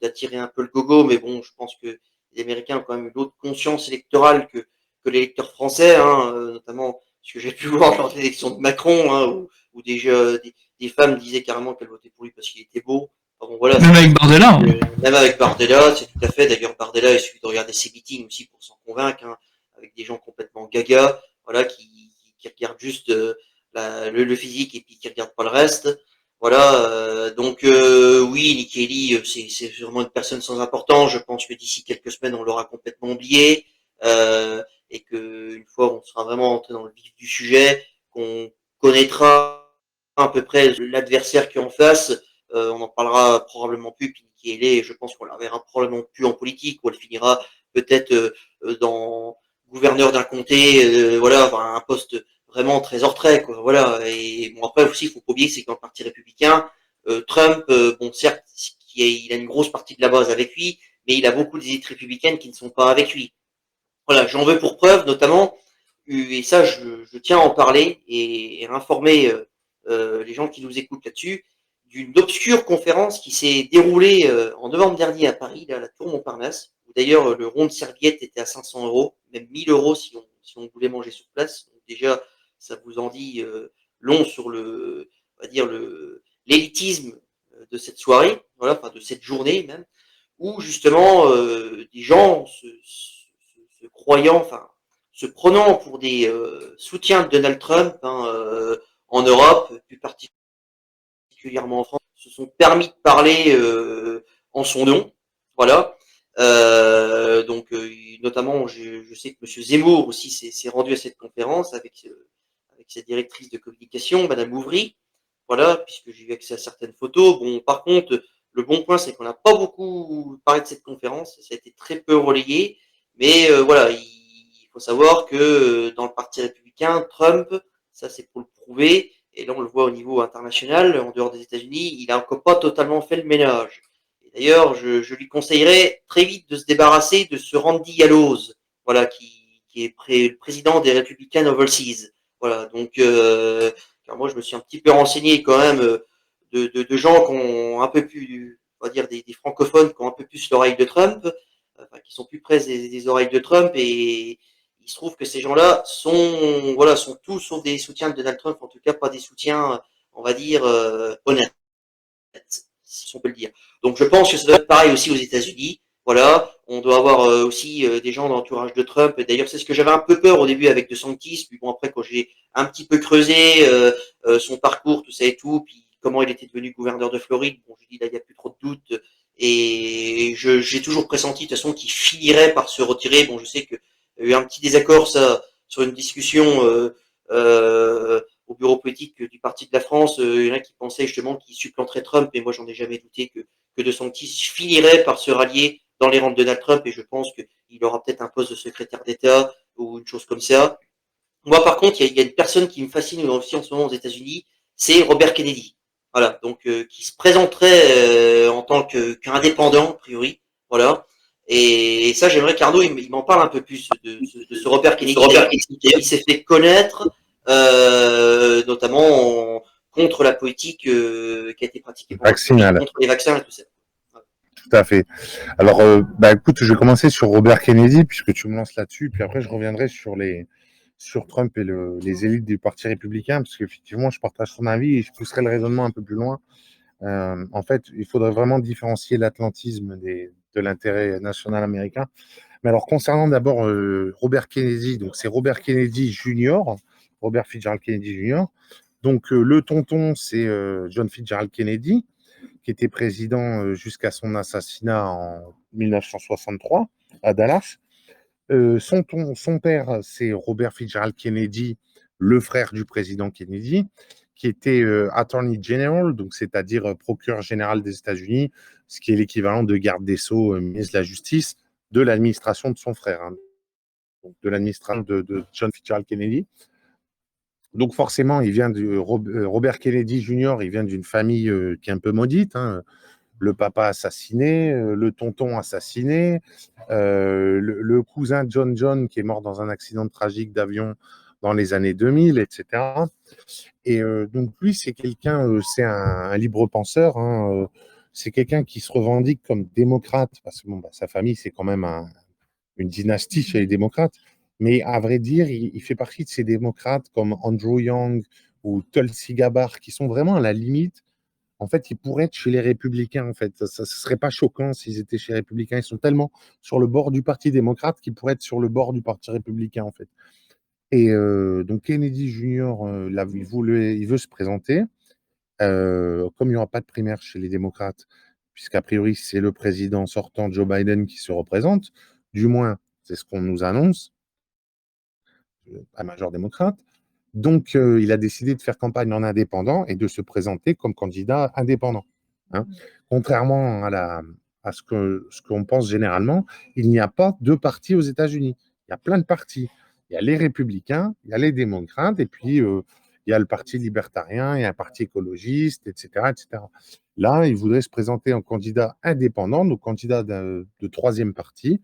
d'attirer un peu le gogo, mais bon, je pense que les Américains ont quand même une autre conscience électorale que l'électeur français, notamment ce que j'ai pu voir lors de l'élection de Macron, où des femmes disaient carrément qu'elles votaient pour lui parce qu'il était beau. Enfin, bon, voilà, Même avec Bardella, hein. même avec Bardella, c'est tout à fait. D'ailleurs, Bardella, il suffit de regarder ses meetings aussi pour s'en convaincre, avec des gens complètement gaga, voilà, qui regardent juste le physique et puis qui regardent pas le reste. Voilà, donc oui, Nikki Haley, c'est vraiment une personne sans importance. Je pense que d'ici quelques semaines, on l'aura complètement oublié, et que une fois on sera vraiment entré dans le vif du sujet, qu'on connaîtra à peu près l'adversaire qui est en face, on en parlera probablement plus. Puis Nikki Haley, je pense qu'on la verra probablement plus en politique, ou elle finira peut-être dans gouverneur d'un comté, voilà, enfin, un poste vraiment très hors trait, quoi. Voilà. Et bon, après aussi, il faut pas oublier, c'est que dans le Parti républicain, Trump, bon, certes, il a une grosse partie de la base avec lui, mais il a beaucoup d'élites républicaines qui ne sont pas avec lui. Voilà, j'en veux pour preuve, notamment, et ça, je tiens à en parler et à informer les gens qui nous écoutent là-dessus, d'une obscure conférence qui s'est déroulée en novembre dernier à Paris, là, à la Tour Montparnasse, où d'ailleurs le rond de serviette était à 500 euros, même 1000 euros si on voulait manger sur place. Donc déjà, ça vous en dit long sur on va dire l'élitisme de cette soirée, voilà, enfin de cette journée même, où justement des gens se croyant, enfin se prenant pour des soutiens de Donald Trump, en Europe, plus particulièrement en France, se sont permis de parler en son nom. Voilà. Donc, notamment, je sais que M. Zemmour aussi s'est rendu à cette conférence avec sa directrice de communication, Madame Ouvry. Voilà, puisque j'ai eu accès à certaines photos. Bon, par contre, le bon point, c'est qu'on n'a pas beaucoup parlé de cette conférence. Ça a été très peu relayé. Mais voilà, il faut savoir que dans le Parti républicain, Trump, ça c'est pour le prouver, et là on le voit au niveau international, en dehors des États-Unis, il a encore pas totalement fait le ménage. Et d'ailleurs, je lui conseillerais très vite de se débarrasser de ce Randy Gallows, voilà, qui est le président des Republican Overseas. Voilà, donc car moi je me suis un petit peu renseigné quand même de gens qui ont un peu plus, on va dire des francophones qui ont un peu plus l'oreille de Trump, enfin, qui sont plus près des oreilles de Trump, et il se trouve que ces gens-là sont tous sauf des soutiens de Donald Trump, en tout cas pas des soutiens, on va dire, honnêtes, si on peut le dire. Donc je pense que ça doit être pareil aussi aux États-Unis. Voilà, On doit avoir aussi des gens dans l'entourage de Trump. D'ailleurs, c'est ce que j'avais un peu peur au début avec DeSantis. Puis bon, après, quand j'ai un petit peu creusé son parcours, tout ça et tout, puis comment il était devenu gouverneur de Floride, bon, je dis là, il n'y a plus trop de doutes. Et j'ai toujours pressenti de toute façon qu'il finirait par se retirer. Bon, je sais qu'il y a eu un petit désaccord ça, sur une discussion au bureau politique du Parti de la France. Il y en a qui pensaient justement qu'il supplanterait Trump, mais moi, j'en ai jamais douté que DeSantis finirait par se rallier dans les rangs de Donald Trump, et je pense qu'il aura peut-être un poste de secrétaire d'État ou une chose comme ça. Moi, par contre, il y a une personne qui me fascine aussi en ce moment aux États-Unis, c'est Robert Kennedy. Voilà, donc qui se présenterait en tant qu'indépendant, a priori. Voilà. Et ça, j'aimerais qu'Arnaud il m'en parle un peu plus de ce Robert Kennedy. Il s'est fait connaître, notamment contre la politique qui a été pratiquée Vaccinale. contre les vaccins et tout ça. Tout à fait. Alors, écoute, je vais commencer sur Robert Kennedy, puisque tu me lances là-dessus, puis après, je reviendrai sur Trump et les élites du Parti républicain, parce qu'effectivement, je partage son avis et je pousserai le raisonnement un peu plus loin. En fait, il faudrait vraiment différencier l'atlantisme de l'intérêt national américain. Mais alors, concernant d'abord Robert Kennedy, donc c'est Robert Kennedy Jr., Robert Fitzgerald Kennedy Jr. Donc, le tonton, c'est John Fitzgerald Kennedy, qui était président jusqu'à son assassinat en 1963 à Dallas. Son père, c'est Robert Fitzgerald Kennedy, le frère du président Kennedy, qui était Attorney General, donc c'est-à-dire procureur général des États-Unis, ce qui est l'équivalent de garde des Sceaux, ministre de la Justice, de l'administration de son frère, hein, donc de l'administration de John Fitzgerald Kennedy. Donc forcément, il vient de Robert Kennedy Jr., il vient d'une famille qui est un peu maudite, hein. Le papa assassiné, le tonton assassiné, le cousin John qui est mort dans un accident tragique d'avion dans les années 2000, etc. Et donc lui, c'est quelqu'un, c'est un libre penseur, hein, c'est quelqu'un qui se revendique comme démocrate, parce que bon, sa famille, c'est quand même une dynastie chez les démocrates. Mais à vrai dire, il fait partie de ces démocrates comme Andrew Yang ou Tulsi Gabbard, qui sont vraiment à la limite. En fait, ils pourraient être chez les Républicains, en fait. Ça ne serait pas choquant s'ils étaient chez les Républicains. Ils sont tellement sur le bord du Parti démocrate qu'ils pourraient être sur le bord du Parti républicain, en fait. Et donc, Kennedy Jr., il veut se présenter. Comme il n'y aura pas de primaire chez les démocrates, puisqu'a priori, c'est le président sortant, Joe Biden, qui se représente, du moins, c'est ce qu'on nous annonce, à major démocrate. Donc, il a décidé de faire campagne en indépendant et de se présenter comme candidat indépendant, hein. Contrairement à ce qu'on pense généralement, il n'y a pas deux partis aux États-Unis. Il y a plein de partis. Il y a les républicains, il y a les démocrates, et puis il y a le parti libertarien, il y a un parti écologiste, etc., etc. Là, il voudrait se présenter en candidat indépendant, donc candidat de troisième parti.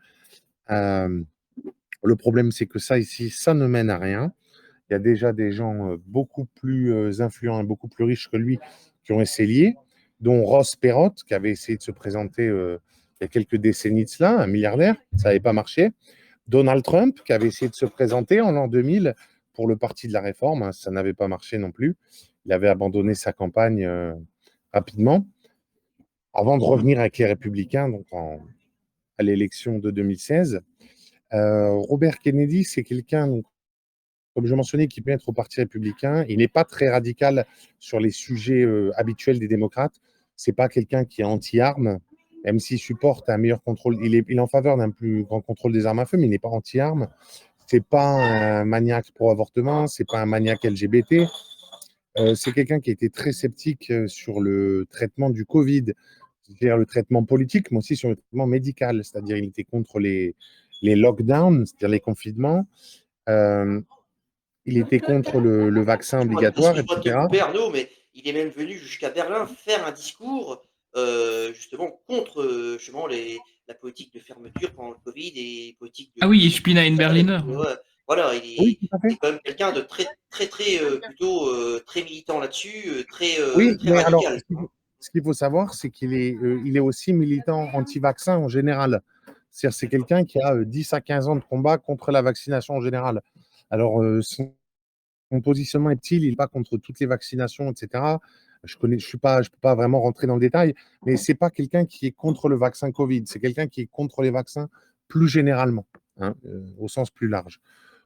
Le problème, c'est que ça, ici, ça ne mène à rien. Il y a déjà des gens beaucoup plus influents et beaucoup plus riches que lui qui ont essayé, dont Ross Perot, qui avait essayé de se présenter il y a quelques décennies de cela, un milliardaire, ça n'avait pas marché. Donald Trump, qui avait essayé de se présenter en l'an 2000 pour le Parti de la Réforme, hein, ça n'avait pas marché non plus. Il avait abandonné sa campagne rapidement, avant de revenir avec les Républicains donc à l'élection de 2016. Robert Kennedy, c'est quelqu'un, donc, comme je mentionnais, qui peut être au Parti républicain. Il n'est pas très radical sur les sujets habituels des démocrates. C'est pas quelqu'un qui est anti-armes, même s'il supporte un meilleur contrôle. Il est en faveur d'un plus grand contrôle des armes à feu, mais il n'est pas anti-armes. C'est pas un maniaque pro-avortement, c'est pas un maniaque LGBT. C'est quelqu'un qui a été très sceptique sur le traitement du Covid, c'est-à-dire le traitement politique, mais aussi sur le traitement médical. C'est-à-dire il était contre les lockdowns, c'est-à-dire les confinements. Il était contre le vaccin obligatoire, Excuse-moi de te etc. couper, Arnaud, mais il est même venu jusqu'à Berlin faire un discours justement contre justement la politique de fermeture pendant le Covid et politique Ah oui, Ich bin ein Berliner. Ouais, voilà, Oui, tout à fait. c'est quand même quelqu'un de très plutôt très militant là-dessus, Oui, très mais alors, radical. Hein. ce qu'il faut savoir, c'est il est aussi militant anti-vaccin en général. C'est-à-dire, c'est quelqu'un qui a 10 à 15 ans de combat contre la vaccination en général. Alors, son positionnement est-il, il n'est pas contre toutes les vaccinations, etc. je peux pas vraiment rentrer dans le détail, mais c'est pas quelqu'un qui est contre le vaccin Covid, c'est quelqu'un qui est contre les vaccins plus généralement, hein, au sens plus large.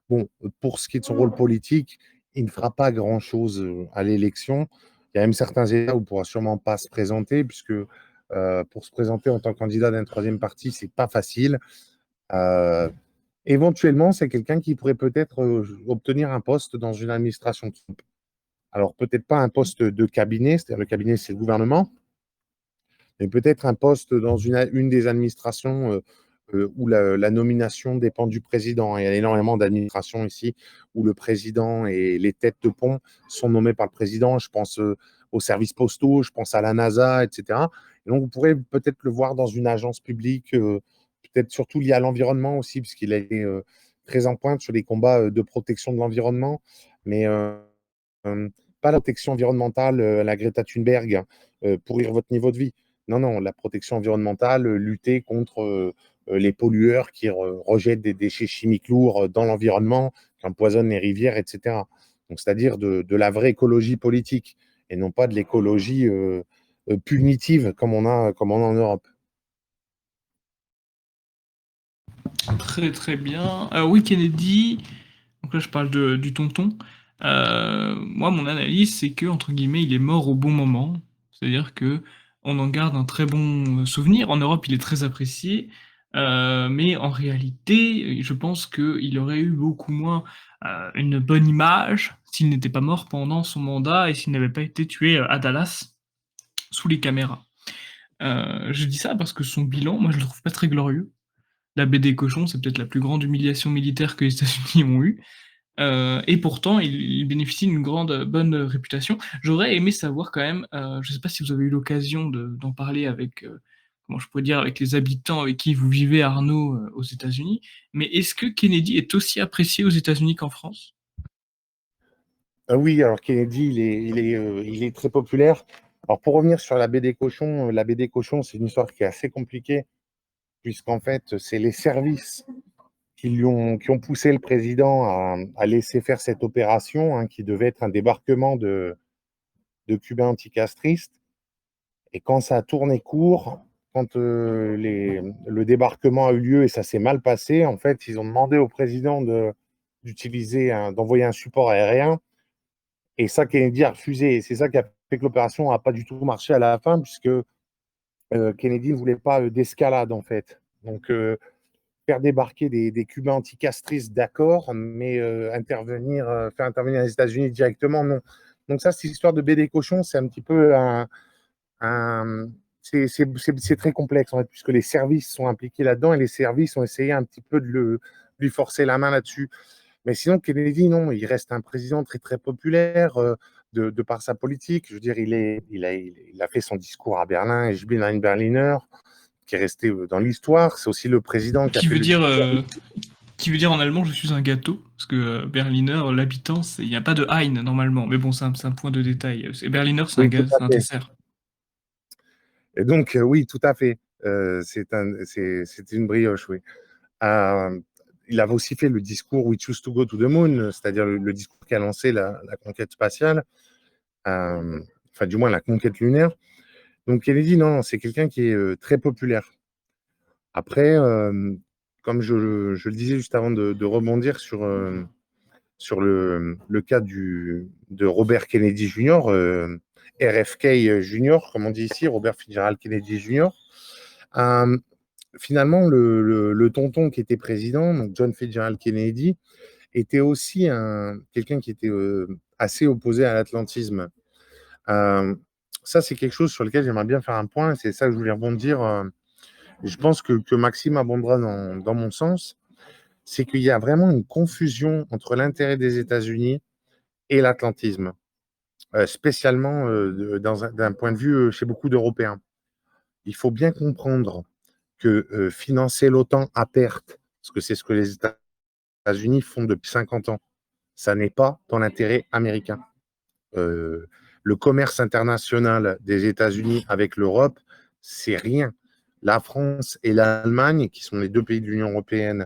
Bon, pour ce qui est de son rôle politique, il ne fera pas grand-chose à l'élection. Il y a même certains États où il ne pourra sûrement pas se présenter, puisque pour se présenter en tant que candidat d'un troisième parti, c'est pas facile. Euh, Éventuellement, c'est quelqu'un qui pourrait peut-être obtenir un poste dans une administration Trump. Alors, peut-être pas un poste de cabinet, c'est-à-dire le cabinet, c'est le gouvernement, mais peut-être un poste dans une des administrations où la nomination dépend du président. Il y a énormément d'administrations ici où le président et les têtes de pont sont nommés par le président. Je pense aux services postaux, je pense à la NASA, etc. Et donc, vous pourrez peut-être le voir dans une agence publique, peut-être surtout liée à l'environnement aussi, puisqu'il a été très en pointe sur les combats de protection de l'environnement, mais pas la protection environnementale, la Greta Thunberg, pourrir votre niveau de vie. Non, non, la protection environnementale, lutter contre les pollueurs qui rejettent des déchets chimiques lourds dans l'environnement, qui empoisonnent les rivières, etc. Donc, c'est-à-dire de la vraie écologie politique et non pas de l'écologie punitive comme on a en Europe. Très très bien. Oui, Kennedy, donc là je parle du tonton. Moi, mon analyse, c'est que, entre guillemets, il est mort au bon moment. C'est-à-dire que on en garde un très bon souvenir. En Europe, il est très apprécié. Mais en réalité, je pense qu'il aurait eu beaucoup moins une bonne image s'il n'était pas mort pendant son mandat et s'il n'avait pas été tué à Dallas sous les caméras. Je dis ça parce que son bilan, moi, je le trouve pas très glorieux. La baie des cochons, c'est peut-être la plus grande humiliation militaire que les États-Unis ont eue. Et pourtant, il bénéficie d'une grande bonne réputation. J'aurais aimé savoir quand même, je ne sais pas si vous avez eu l'occasion d'en parler avec, comment je pourrais dire, avec les habitants avec qui vous vivez, Arnaud, aux États-Unis, mais est-ce que Kennedy est aussi apprécié aux États-Unis qu'en France? Oui, alors Kennedy, il est très populaire. Alors pour revenir sur la baie des cochons, la baie des cochons, c'est une histoire qui est assez compliquée, puisqu'en fait, c'est les services qui ont poussé le président à laisser faire cette opération, hein, qui devait être un débarquement de Cubains anticastristes. Et quand ça a tourné court, quand le débarquement a eu lieu et ça s'est mal passé, en fait, ils ont demandé au président d'envoyer un support aérien. Et ça, Kennedy a refusé. Et c'est ça qui a fait que l'opération n'a pas du tout marché à la fin, puisque Kennedy ne voulait pas d'escalade, en fait. Donc, faire débarquer des Cubains anticastristes, d'accord, mais faire intervenir les États-Unis directement, non. Donc ça, cette histoire de baie des cochons, c'est un petit peu un c'est très complexe, en fait, puisque les services sont impliqués là-dedans et les services ont essayé un petit peu de lui forcer la main là-dessus. Mais sinon, Kennedy, non, il reste un président très, très populaire de par sa politique. Je veux dire, il a fait son discours à Berlin, Ich bin ein Berliner, qui est resté dans l'histoire. C'est aussi le président qui a Qui fait veut le dire, discours. qui veut dire en allemand je suis un gâteau, parce que Berliner, l'habitant, il n'y a pas de Ein normalement, mais bon, c'est un point de détail. Berliner, Oui, tout à c'est un fait. dessert. Et donc, oui, tout à fait. C'est une brioche, oui. Euh, il avait aussi fait le discours We choose to go to the moon, c'est-à-dire le discours qui a lancé la conquête spatiale, enfin, du moins la conquête lunaire. Donc, Kennedy, non, c'est quelqu'un qui est très populaire. Après, comme je le disais juste avant de rebondir sur le cas de Robert Kennedy Jr., RFK Jr., comme on dit ici, Robert Fitzgerald Kennedy Jr., euh, finalement, le tonton qui était président, donc John Fitzgerald Kennedy, était aussi quelqu'un qui était assez opposé à l'atlantisme. Euh, Ça, c'est quelque chose sur lequel j'aimerais bien faire un point. C'est ça que je voulais rebondir. Je pense que Maxime abondera dans mon sens. C'est qu'il y a vraiment une confusion entre l'intérêt des États-Unis et l'atlantisme, spécialement d'un point de vue chez beaucoup d'Européens. Il faut bien comprendre que financer l'OTAN à perte, parce que c'est ce que les États-Unis font depuis 50 ans, ça n'est pas dans l'intérêt américain. Le commerce international des États-Unis avec l'Europe, c'est rien. La France et l'Allemagne, qui sont les deux pays de l'Union européenne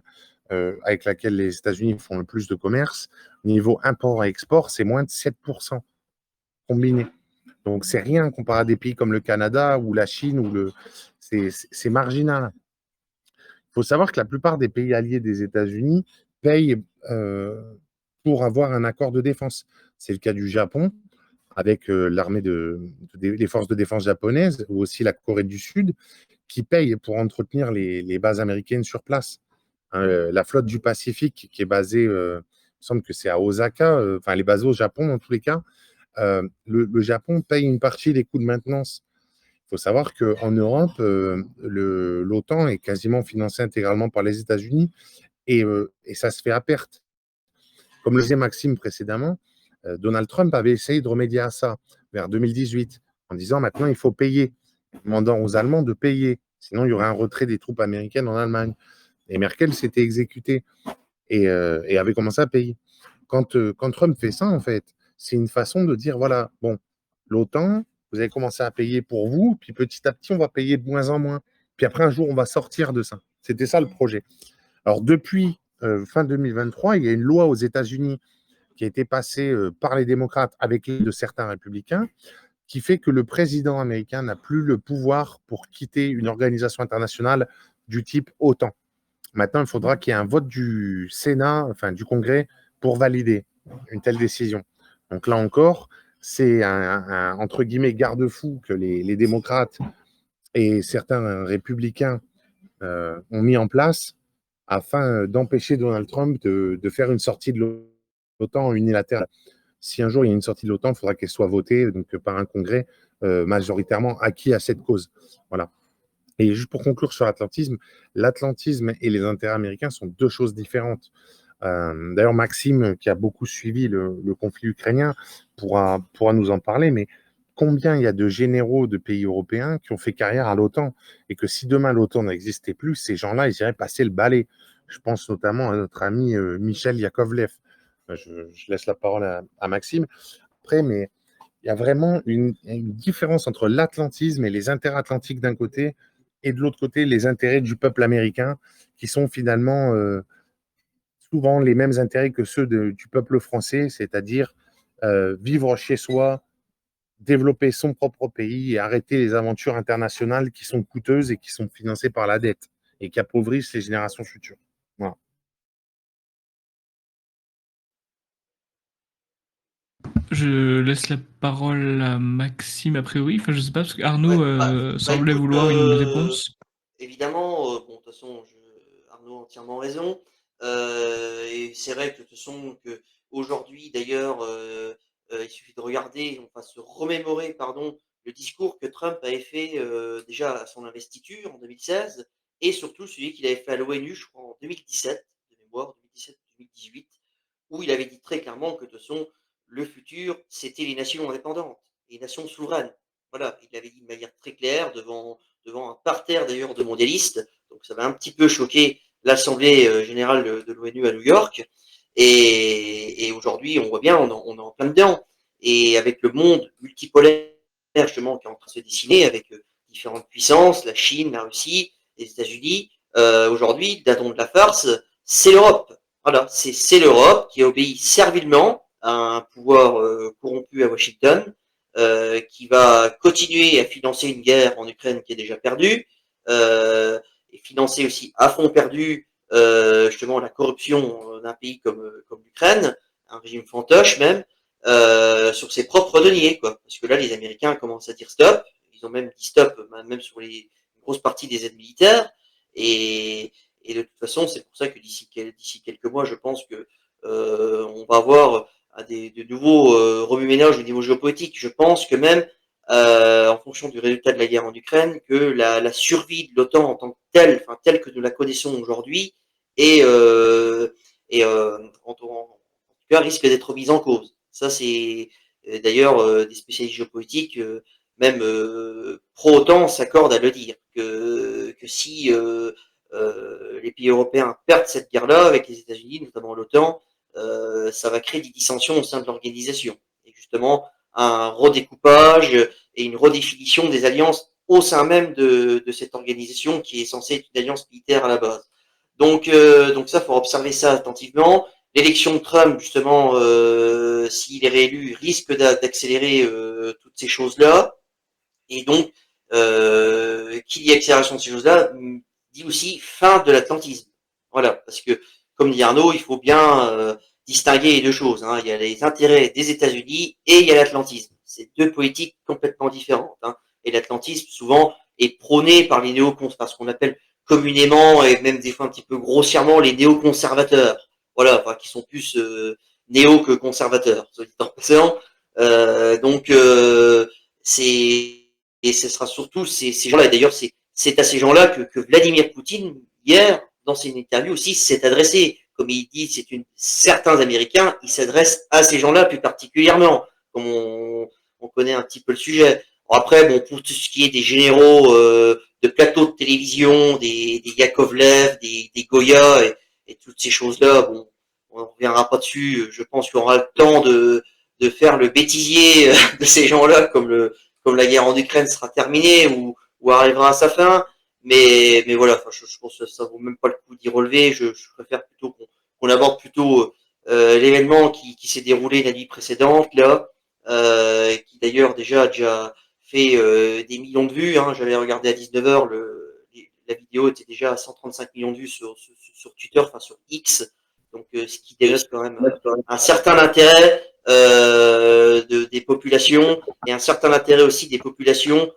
avec laquelle les États-Unis font le plus de commerce, niveau import et export, c'est moins de 7% combiné. Donc, c'est rien comparé à des pays comme le Canada ou la Chine, c'est marginal. Il faut savoir que la plupart des pays alliés des États-Unis payent pour avoir un accord de défense. C'est le cas du Japon, avec l'armée les forces de défense japonaises, ou aussi la Corée du Sud, qui payent pour entretenir les bases américaines sur place. La flotte du Pacifique, qui est basée, il me semble que c'est à Osaka, enfin, elle est basée au Japon dans tous les cas. Le Japon paye une partie des coûts de maintenance. Il faut savoir qu'en Europe, l'OTAN est quasiment financée intégralement par les États-Unis et ça se fait à perte. Comme le disait Maxime précédemment, Donald Trump avait essayé de remédier à ça vers 2018 en disant maintenant il faut payer, demandant aux Allemands de payer, sinon il y aurait un retrait des troupes américaines en Allemagne. Et Merkel s'était exécutée et avait commencé à payer. Quand Trump fait ça, en fait, c'est une façon de dire voilà, bon, l'OTAN, vous avez commencé à payer pour vous, puis petit à petit, on va payer de moins en moins. Puis après, un jour, on va sortir de ça. C'était ça le projet. Alors, depuis fin 2023, il y a une loi aux États-Unis qui a été passée par les démocrates avec l'aide de certains républicains, qui fait que le président américain n'a plus le pouvoir pour quitter une organisation internationale du type OTAN. Maintenant, il faudra qu'il y ait un vote du Sénat, enfin du Congrès, pour valider une telle décision. Donc là encore, c'est un entre guillemets garde-fou que les démocrates et certains républicains ont mis en place afin d'empêcher Donald Trump de faire une sortie de l'OTAN unilatérale. Si un jour il y a une sortie de l'OTAN, il faudra qu'elle soit votée donc, par un Congrès majoritairement acquis à cette cause. Voilà. Et juste pour conclure sur l'atlantisme et les intérêts américains sont deux choses différentes. D'ailleurs, Maxime, qui a beaucoup suivi le conflit ukrainien, pourra nous en parler, mais combien il y a de généraux de pays européens qui ont fait carrière à l'OTAN et que si demain l'OTAN n'existait plus, ces gens-là, ils iraient passer le balai. Je pense notamment à notre ami Michel Yakovlev. Je laisse la parole à Maxime après, mais il y a vraiment une différence entre l'atlantisme et les intérêts atlantiques d'un côté et de l'autre côté, les intérêts du peuple américain qui sont finalement souvent les mêmes intérêts que ceux du peuple français, c'est-à-dire vivre chez soi, développer son propre pays et arrêter les aventures internationales qui sont coûteuses et qui sont financées par la dette et qui appauvrissent les générations futures. Voilà. Je laisse la parole à Maxime a priori. Enfin, je sais pas, parce qu'Arnaud semblait Écoute, vouloir une réponse. évidemment, bon, de toute façon, Arnaud a entièrement raison. Et c'est vrai que de toute façon, aujourd'hui, d'ailleurs, il suffit de regarder, enfin, se remémorer, pardon, le discours que Trump avait fait déjà à son investiture en 2016 et surtout celui qu'il avait fait à l'ONU, je crois, en 2017, de mémoire, 2017-2018, où il avait dit très clairement que de toute façon, le futur, c'était les nations indépendantes, les nations souveraines. Voilà, il l'avait dit de manière très claire devant un parterre d'ailleurs de mondialistes. Donc ça va un petit peu choquer l'Assemblée générale de l'ONU à New York. Et aujourd'hui, on voit bien, on est en plein dedans. Et avec le monde multipolaire justement qui est en train de se dessiner avec différentes puissances, la Chine, la Russie, les États-Unis, aujourd'hui, le dindon de la farce, c'est l'Europe. Voilà, c'est l'Europe qui obéit servilement à un pouvoir corrompu à Washington, qui va continuer à financer une guerre en Ukraine qui est déjà perdue, et financer aussi à fond perdu justement la corruption d'un pays comme l'Ukraine, un régime fantoche même, sur ses propres deniers, quoi. Parce que là, les Américains commencent à dire stop. Ils ont même dit stop, même sur une grosse partie des aides militaires. Et de toute façon, c'est pour ça que d'ici quelques mois, je pense que on va avoir de nouveaux remue-ménages au niveau géopolitique. Je pense que même, en fonction du résultat de la guerre en Ukraine, que la survie de l'OTAN en tant que telle, enfin telle que nous la connaissons aujourd'hui, et, en tout cas risque d'être mise en cause. Ça, c'est d'ailleurs des spécialistes géopolitiques, même pro-OTAN, s'accordent à le dire, que si les pays européens perdent cette guerre-là avec les États-Unis, notamment l'OTAN, ça va créer des dissensions au sein de l'organisation. Et justement, un redécoupage et une redéfinition des alliances au sein même de cette organisation qui est censée être une alliance militaire à la base. Donc ça, il faut observer ça attentivement. l'élection de Trump, justement, s'il est réélu, risque d'accélérer toutes ces choses-là. Et donc, qui dit accélération de ces choses-là, dit aussi fin de l'atlantisme. Voilà, parce que, comme dit Arnaud, il faut bien distinguer les deux choses. Hein. Il y a les intérêts des États-Unis et il y a l'atlantisme. C'est deux politiques complètement différentes. Hein. Et l'atlantisme, souvent, est prôné par les néoconservateurs, ce qu'on appelle communément et même des fois un petit peu grossièrement les néoconservateurs. Voilà, enfin, qui sont plus néo que conservateurs, soit dit en passant. Donc, c'est et ce sera surtout ces gens-là. D'ailleurs, c'est à ces gens-là que Vladimir Poutine, hier, dans ses interviews aussi, s'est adressé. Comme il dit, certains Américains, ils s'adressent à ces gens-là plus particulièrement, comme on connaît un petit peu le sujet. Bon, après, bon, pour tout ce qui est des généraux de plateaux de télévision, des Yakovlev, des Goya et toutes ces choses-là, bon, on ne reviendra pas dessus. Je pense qu'on aura le temps de faire le bêtisier de ces gens-là, comme la guerre en Ukraine sera terminée ou arrivera à sa fin. Mais voilà, enfin, je pense que ça vaut même pas le coup d'y relever. Je préfère plutôt qu'on aborde plutôt l'événement qui s'est déroulé la nuit précédente, là, qui d'ailleurs déjà a déjà fait des millions de vues. Hein. J'avais regardé à 19h, la vidéo était déjà à 135 millions de vues sur Twitter, enfin sur X. Donc, ce qui dénote quand même un certain intérêt des populations et un certain intérêt aussi des populations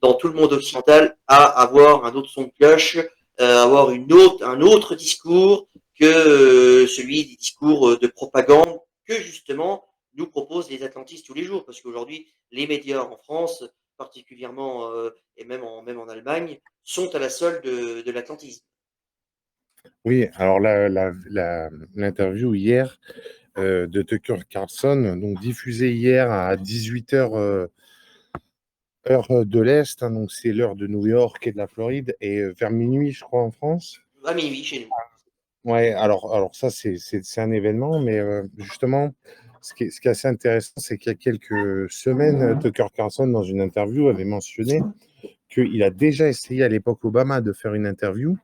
dans tout le monde occidental à avoir un autre son de cloche, avoir un autre discours que celui des discours de propagande que justement nous proposent les atlantistes tous les jours. Parce qu'aujourd'hui, les médias en France, particulièrement et même en Allemagne, sont à la solde de l'atlantisme. Oui, alors l'interview hier de Tucker Carlson, donc diffusée hier à 18h heure de l'Est, hein, donc c'est l'heure de New York et de la Floride, et vers minuit, je crois, en France. À minuit chez nous. Ouais, alors ça, c'est un événement, mais justement, ce qui est assez intéressant, c'est qu'il y a quelques semaines, Tucker Carlson, dans une interview, avait mentionné qu'il a déjà essayé à l'époque Obama de faire une interview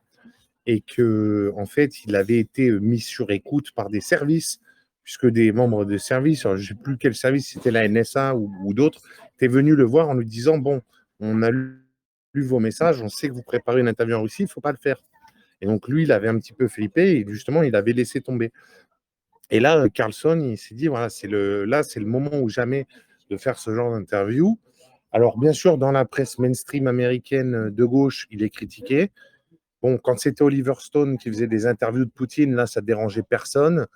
et que, en fait, il avait été mis sur écoute par des services, puisque des membres de services, alors je ne sais plus quel service, c'était la NSA ou d'autres, étaient venus le voir en lui disant, bon, on a lu vos messages, on sait que vous préparez une interview en Russie, il ne faut pas le faire. Et donc, lui, il avait un petit peu flippé et justement, il avait laissé tomber. Et là, Carlson, il s'est dit, voilà, c'est le moment ou jamais de faire ce genre d'interview. Alors, bien sûr, dans la presse mainstream américaine de gauche, il est critiqué. Bon, quand c'était Oliver Stone qui faisait des interviews de Poutine, là, ça dérangeait personne.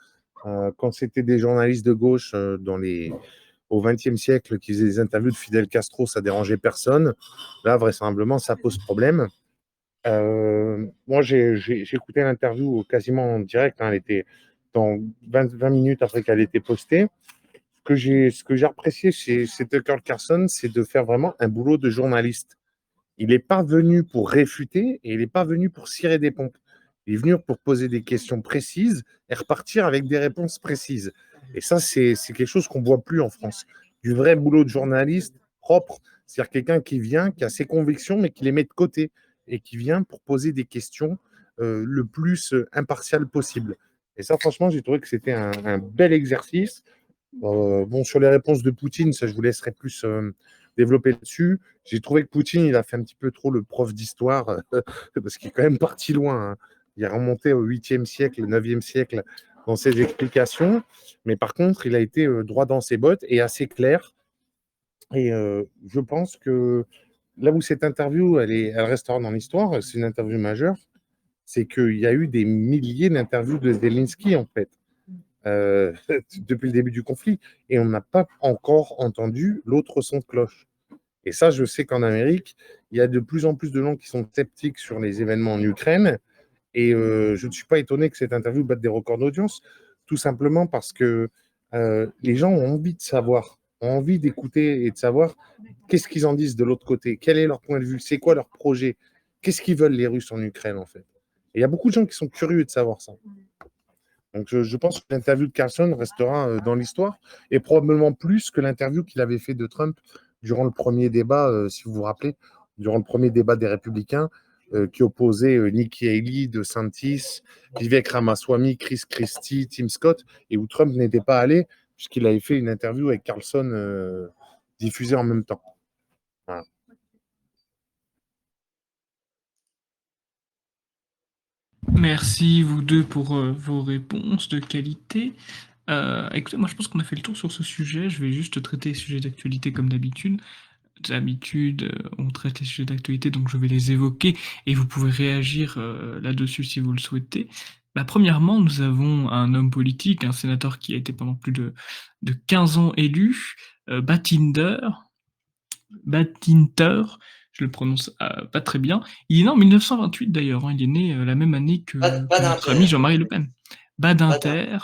Quand c'était des journalistes de gauche au XXe siècle qui faisaient des interviews de Fidel Castro, ça dérangeait personne. Là, vraisemblablement, ça pose problème. Moi, j'ai écouté l'interview quasiment en direct. Hein, elle était dans 20 minutes après qu'elle ait été postée. Ce que j'ai apprécié chez Tucker Carlson, c'est de faire vraiment un boulot de journaliste. Il n'est pas venu pour réfuter et il n'est pas venu pour cirer des pompes. Il est venu pour poser des questions précises et repartir avec des réponses précises. Et ça, c'est quelque chose qu'on ne voit plus en France. Du vrai boulot de journaliste propre, c'est-à-dire quelqu'un qui vient, qui a ses convictions, mais qui les met de côté et qui vient pour poser des questions le plus impartial possible. Et ça, franchement, j'ai trouvé que c'était un bel exercice. Bon, sur les réponses de Poutine, ça, je vous laisserai plus développer là-dessus. J'ai trouvé que Poutine, il a fait un petit peu trop le prof d'histoire, parce qu'il est quand même parti loin. Hein. Il est remonté au 8e siècle, 9e siècle dans ses explications. Mais par contre, il a été droit dans ses bottes et assez clair. Et je pense que là où cette interview, elle restera dans l'histoire, c'est une interview majeure, c'est qu'il y a eu des milliers d'interviews de Zelensky, en fait. Depuis le début du conflit, et on n'a pas encore entendu l'autre son de cloche. Et ça, je sais qu'en Amérique, il y a de plus en plus de gens qui sont sceptiques sur les événements en Ukraine, et je ne suis pas étonné que cette interview batte des records d'audience, tout simplement parce que les gens ont envie de savoir, ont envie d'écouter et de savoir qu'est-ce qu'ils en disent de l'autre côté, quel est leur point de vue, c'est quoi leur projet, qu'est-ce qu'ils veulent les Russes en Ukraine, en fait. Et il y a beaucoup de gens qui sont curieux de savoir ça. Donc, je pense que l'interview de Carlson restera dans l'histoire et probablement plus que l'interview qu'il avait fait de Trump durant le premier débat, si vous vous rappelez, durant le premier débat des Républicains, qui opposait Nikki Haley, DeSantis, Vivek Ramaswamy, Chris Christie, Tim Scott, et où Trump n'était pas allé, puisqu'il avait fait une interview avec Carlson diffusée en même temps. Voilà. Merci vous deux pour vos réponses de qualité. Écoutez, moi je pense qu'on a fait le tour sur ce sujet. Je vais juste traiter les sujets d'actualité comme d'habitude. D'habitude, on traite les sujets d'actualité, donc je vais les évoquer et vous pouvez réagir là-dessus si vous le souhaitez. Bah, premièrement, nous avons un homme politique, un sénateur qui a été pendant plus de 15 ans élu, Batinder, je le prononce pas très bien. Il est né en 1928 d'ailleurs, hein, il est né la même année que notre ami Jean-Marie Le Pen. Badinter.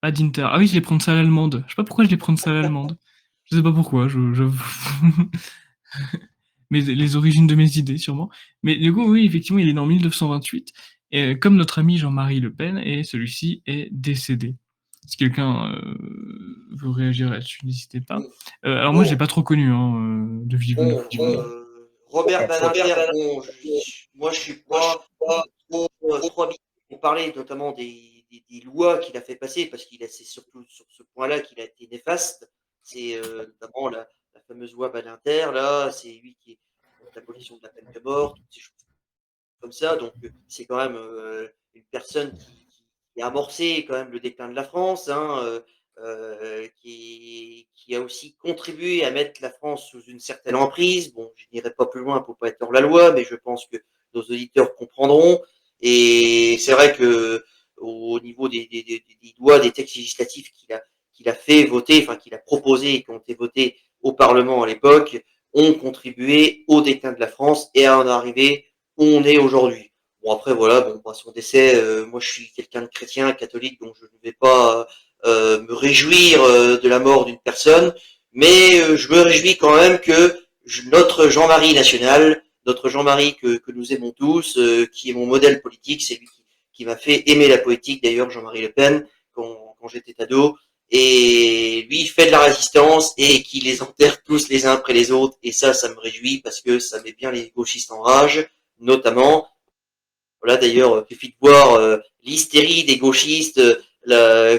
Ah oui, je les prononce à l'allemande. Je sais pas pourquoi je les prononce à l'allemande. Je sais pas pourquoi, mais les origines de mes idées, sûrement. Mais du coup, oui, effectivement, il est né en 1928, et, comme notre ami Jean-Marie Le Pen, et celui-ci est décédé. Si quelqu'un veut réagir là-dessus, n'hésitez pas. Alors moi, je l'ai pas trop connu, hein, de vivre. Robert Badinter, bon, moi je suis pas trop habitué pour parler notamment des lois qu'il a fait passer, parce c'est surtout sur ce point-là qu'il a été néfaste. C'est notamment la fameuse loi Badinter, là, c'est lui qui est contre l'abolition de la peine de mort, toutes ces choses comme ça. Donc c'est quand même une personne qui a amorcé quand même le déclin de la France, hein, qui a aussi contribué à mettre la France sous une certaine emprise. Bon, je n'irai pas plus loin pour pas être hors la loi, mais je pense que nos auditeurs comprendront. Et c'est vrai que au niveau des lois, des textes législatifs qu'il a fait voter, enfin qu'il a proposé et qui ont été votés au Parlement à l'époque, ont contribué au déclin de la France et à en arriver où on est aujourd'hui. Bon, après, voilà, bon, à son décès, moi je suis quelqu'un de chrétien, catholique, donc je ne vais pas me réjouir de la mort d'une personne, mais je me réjouis quand même que notre Jean-Marie national, notre Jean-Marie que nous aimons tous, qui est mon modèle politique, c'est lui qui m'a fait aimer la politique, d'ailleurs, Jean-Marie Le Pen, quand j'étais ado, et lui, il fait de la résistance et qui les enterre tous les uns après les autres, et ça me réjouit parce que ça met bien les gauchistes en rage, notamment. Voilà, d'ailleurs, il suffit de voir l'hystérie des gauchistes,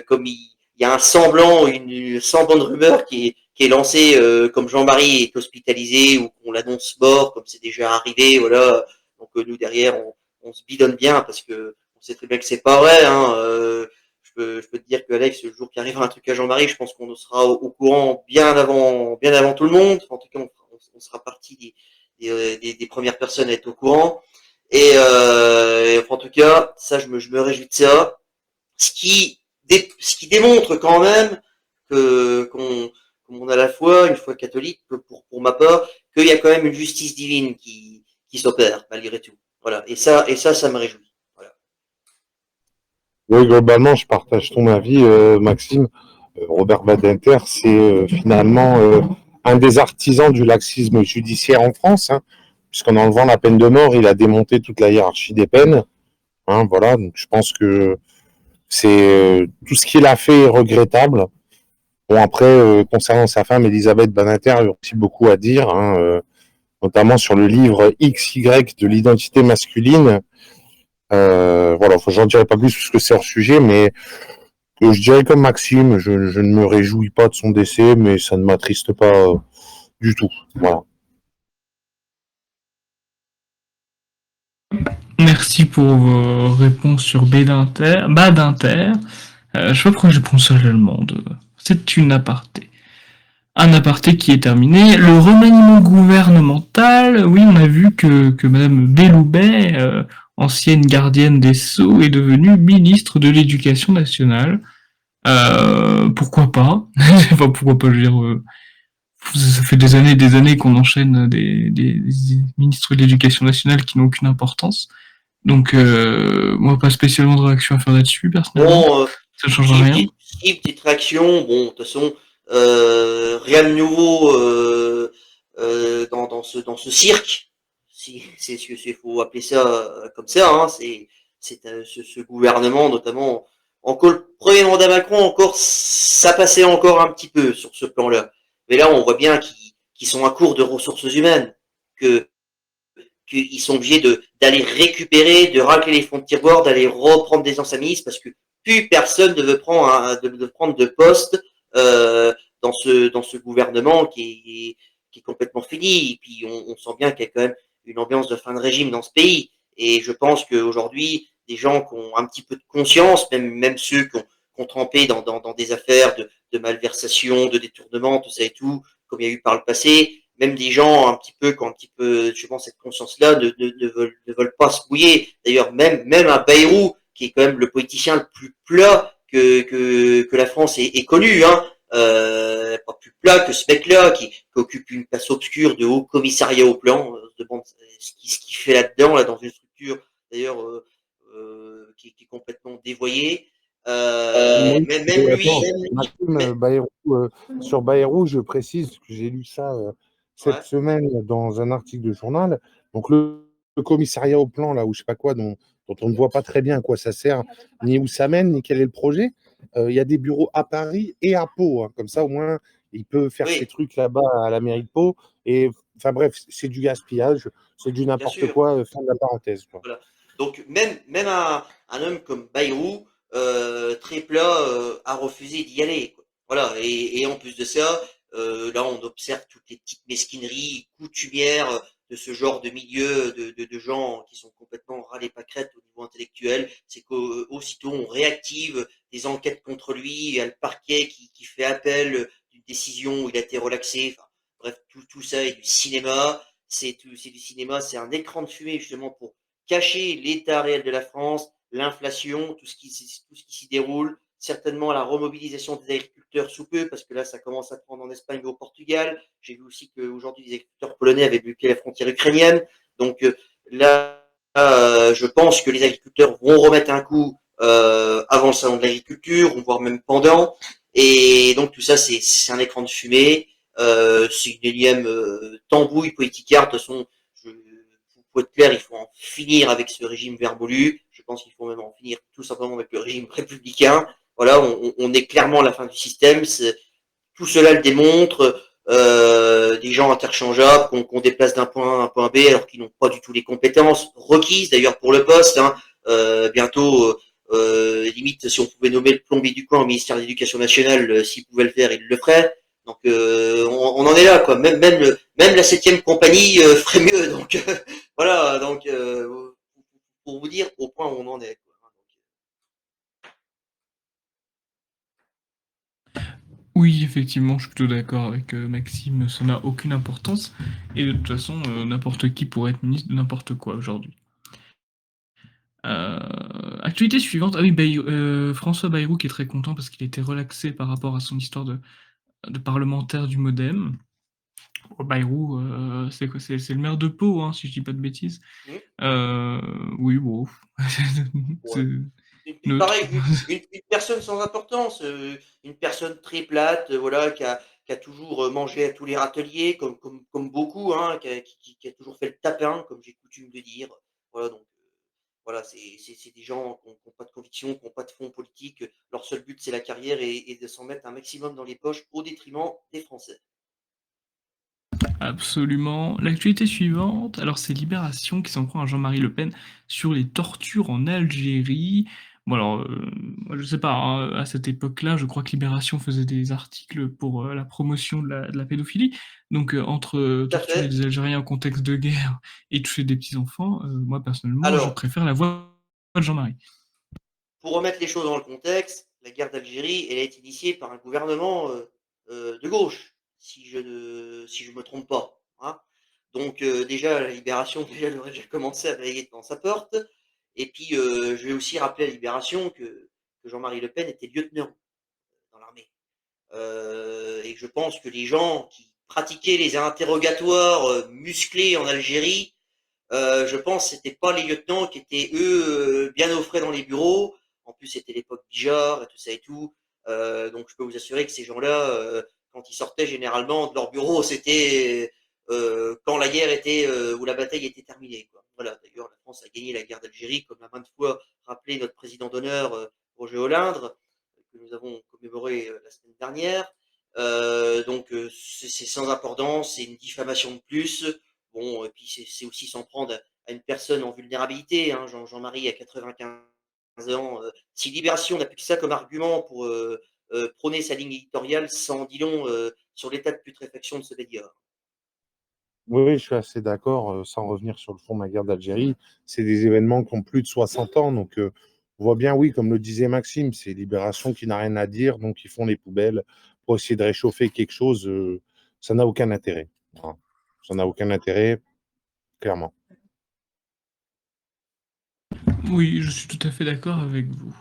comme il y a un semblant, une semblante rumeur qui est lancée, comme Jean-Marie est hospitalisé ou qu'on l'annonce mort, comme c'est déjà arrivé, voilà. Donc nous derrière, on se bidonne bien parce que on sait très bien que c'est pas vrai. Hein, je peux te dire que Alex, le jour qu'il arrivera un truc à Jean-Marie, je pense qu'on sera au courant bien avant tout le monde. En tout cas, on sera partie des premières personnes à être au courant. Et en tout cas, ça, je me réjouis de ça. Ce qui démontre quand même qu'on a la foi, une foi catholique, pour ma part, qu'il y a quand même une justice divine qui s'opère, malgré tout. Voilà. Et ça me réjouit. Voilà. Oui, globalement, je partage ton avis, Maxime. Robert Badinter, c'est finalement un des artisans du laxisme judiciaire en France, hein, puisqu'en enlevant la peine de mort, il a démonté toute la hiérarchie des peines. Hein, voilà, donc je pense que c'est tout ce qu'il a fait est regrettable. Bon, après, concernant sa femme, Elisabeth Badinter, il y a aussi beaucoup à dire, hein, notamment sur le livre XY de l'identité masculine. Voilà, j'en dirai pas plus parce que c'est hors sujet, mais je dirais comme Maxime, je ne me réjouis pas de son décès, mais ça ne m'attriste pas du tout. Voilà. Merci pour vos réponses sur Badinter. Je sais pas pourquoi je prononce l'allemande. C'est une aparté. Un aparté qui est terminé. Le remaniement gouvernemental, oui, on a vu que Madame Belloubet, ancienne gardienne des Sceaux, est devenue ministre de l'Éducation nationale. Pourquoi pas? Enfin, pourquoi pas, je veux dire, ça fait des années et des années qu'on enchaîne des ministres de l'Éducation nationale qui n'ont aucune importance. Donc, moi, pas spécialement de réaction à faire là-dessus, personnellement. Bon, ça ne change rien. Petite réaction. Bon, de toute façon, rien de nouveau dans ce cirque. Si faut appeler ça comme ça. Hein, ce gouvernement, notamment encore le premier mandat Macron, encore ça passait encore un petit peu sur ce plan-là. Mais là, on voit bien qu'ils sont à court de ressources humaines, que qu'ils sont obligés d'aller récupérer, de racler les fonds de tiroir, d'aller reprendre des anciens ministres parce que plus personne ne veut prendre de poste dans ce gouvernement qui est complètement fini. Et puis on sent bien qu'il y a quand même une ambiance de fin de régime dans ce pays. Et je pense qu'aujourd'hui, des gens qui ont un petit peu de conscience, même ceux qui ont trempé dans des affaires de malversation, de détournement, tout ça et tout, comme il y a eu par le passé, même des gens qui ont un petit peu, je pense, cette conscience-là, ne veulent pas se mouiller. D'ailleurs, même un Bayrou, qui est quand même le politicien le plus plat que la France ait connu, hein, pas plus plat que ce mec-là, qui occupe une place obscure de haut commissariat au plan. On se demande ce qu'il fait là-dedans, là, dans une structure, d'ailleurs, qui est complètement dévoyée. Oui, Même et lui, attends, Maxime, mais, Bayrou, sur Bayrou, je précise que j'ai lu ça cette ouais, semaine dans un article de journal. Donc, le commissariat au plan, là, ou je sais pas quoi, dont on ne voit pas très bien à quoi ça sert, ni où ça mène, ni quel est le projet. Il y a des bureaux à Paris et à Pau, hein. Comme ça, au moins, il peut faire ses oui, trucs là-bas à la mairie de Pau. Et enfin, bref, c'est du gaspillage, c'est du bien n'importe sûr. quoi, fin de la parenthèse, quoi. Voilà. Donc même un homme comme Bayrou, très plat, a refusé d'y aller, quoi. Voilà. Et en plus de ça, là on observe toutes les petites mesquineries coutumières de ce genre de milieu, de gens qui sont complètement ras les pâquerettes au niveau intellectuel. C'est qu'aussitôt on réactive des enquêtes contre lui, il y a le parquet qui fait appel d'une décision où il a été relaxé. Enfin, bref, tout ça est du cinéma. C'est du cinéma, c'est un écran de fumée justement pour cacher l'état réel de la France, l'inflation, tout ce qui s'y déroule, certainement la remobilisation des agriculteurs sous peu, parce que là, ça commence à prendre en Espagne et au Portugal. J'ai vu aussi qu'aujourd'hui, les agriculteurs polonais avaient bloqué la frontière ukrainienne. Donc là, je pense que les agriculteurs vont remettre un coup avant le salon de l'agriculture, voire même pendant. Et donc tout ça, c'est un écran de fumée. C'est une énième tambouille politicarde. De toute façon, pour être clair, il faut en finir avec ce régime vermoulu. Je pense qu'il faut même en finir tout simplement avec le régime républicain. Voilà, on est clairement à la fin du système. Tout cela le démontre. Des gens interchangeables qu'on déplace d'un point A à un point B alors qu'ils n'ont pas du tout les compétences requises d'ailleurs pour le poste. Hein. Bientôt, limite, si on pouvait nommer le plombier du coin au ministère de l'Éducation nationale, s'il pouvait le faire, il le ferait. Donc on en est là, quoi. Même la septième compagnie ferait mieux. Donc voilà, donc pour vous dire au point où on en est, quoi. Oui, effectivement, je suis plutôt d'accord avec Maxime, ça n'a aucune importance. Et de toute façon, n'importe qui pourrait être ministre de n'importe quoi aujourd'hui. Actualité suivante, ah oui, François Bayrou qui est très content parce qu'il a été relaxé par rapport à son histoire de parlementaire du Modem. Oh, Bayrou, c'est quoi? C'est le maire de Pau, hein, si je dis pas de bêtises. Hmm. Oui, bon, Ouais. c'est Pareil, neutre. une personne sans importance, une personne très plate, voilà, qui a toujours mangé à tous les râteliers, comme beaucoup, hein, qui a toujours fait le tapin, comme j'ai coutume de dire. Voilà, donc voilà, c'est des gens qui n'ont pas de conviction, qui n'ont pas de fond politique. Leur seul but, c'est la carrière et de s'en mettre un maximum dans les poches au détriment des Français. Absolument. L'actualité suivante, alors c'est Libération qui s'en prend à Jean-Marie Le Pen sur les tortures en Algérie. Bon alors, moi je sais pas, hein, à cette époque-là, je crois que Libération faisait des articles pour la promotion de la pédophilie. Donc entre Tout à torturer fait. des Algériens en contexte de guerre et tuer des petits-enfants, moi personnellement, je Alors, préfère la voix de Jean-Marie. pour remettre les choses dans le contexte, la guerre d'Algérie, elle a été initiée par un gouvernement de gauche, si je me trompe pas. Hein. Donc déjà, la Libération déjà, elle aurait déjà commencé à veiller devant sa porte. Et puis, je vais aussi rappeler à Libération que Jean-Marie Le Pen était lieutenant dans l'armée. Et je pense que les gens qui pratiquaient les interrogatoires musclés en Algérie, je pense que c'était pas les lieutenants qui étaient eux bien au frais dans les bureaux. En plus, c'était l'époque Bijard et tout ça et tout. Donc, je peux vous assurer que ces gens-là, quand ils sortaient généralement de leur bureau, c'était quand la guerre était ou la bataille était terminée. Quoi. Voilà. D'ailleurs, la France a gagné la guerre d'Algérie, comme l'a maintes fois rappelé notre président d'honneur Roger Hollande, que nous avons commémoré la semaine dernière. Donc, c'est sans importance, c'est une diffamation de plus. Bon, et puis c'est aussi s'en prendre à une personne en vulnérabilité, hein. Jean-Marie a 95 ans. Si Libération n'a plus que ça comme argument pour prôner sa ligne éditoriale, ça en dit long sur l'état de putréfaction de ce média. Oui, oui, je suis assez d'accord, sans revenir sur le fond de la guerre d'Algérie. C'est des événements qui ont plus de 60 ans, donc on voit bien, oui, comme le disait Maxime, c'est Libération qui n'a rien à dire, donc ils font les poubelles pour essayer de réchauffer quelque chose. Ça n'a aucun intérêt. Voilà. Ça n'a aucun intérêt, clairement. Oui, je suis tout à fait d'accord avec vous.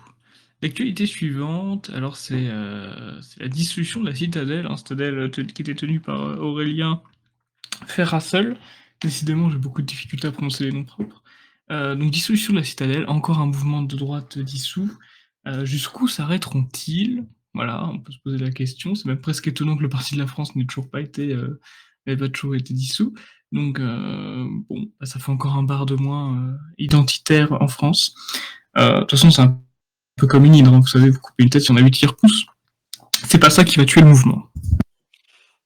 L'actualité suivante, alors c'est la dissolution de la Citadelle, hein, Citadelle qui était tenue par Aurélien Ferracel. Décidément, j'ai beaucoup de difficultés à prononcer les noms propres. Donc dissolution de la Citadelle, encore un mouvement de droite dissous. Jusqu'où s'arrêteront-ils? Voilà, on peut se poser la question. C'est même presque étonnant que le Parti de la France n'ait pas toujours été dissous. Donc bon, bah, ça fait encore un bar de moins identitaire en France. De toute façon, c'est un peu comme une hydre, hein. Vous savez, vous coupez une tête, il y en a 8 qui repoussent. C'est pas ça qui va tuer le mouvement.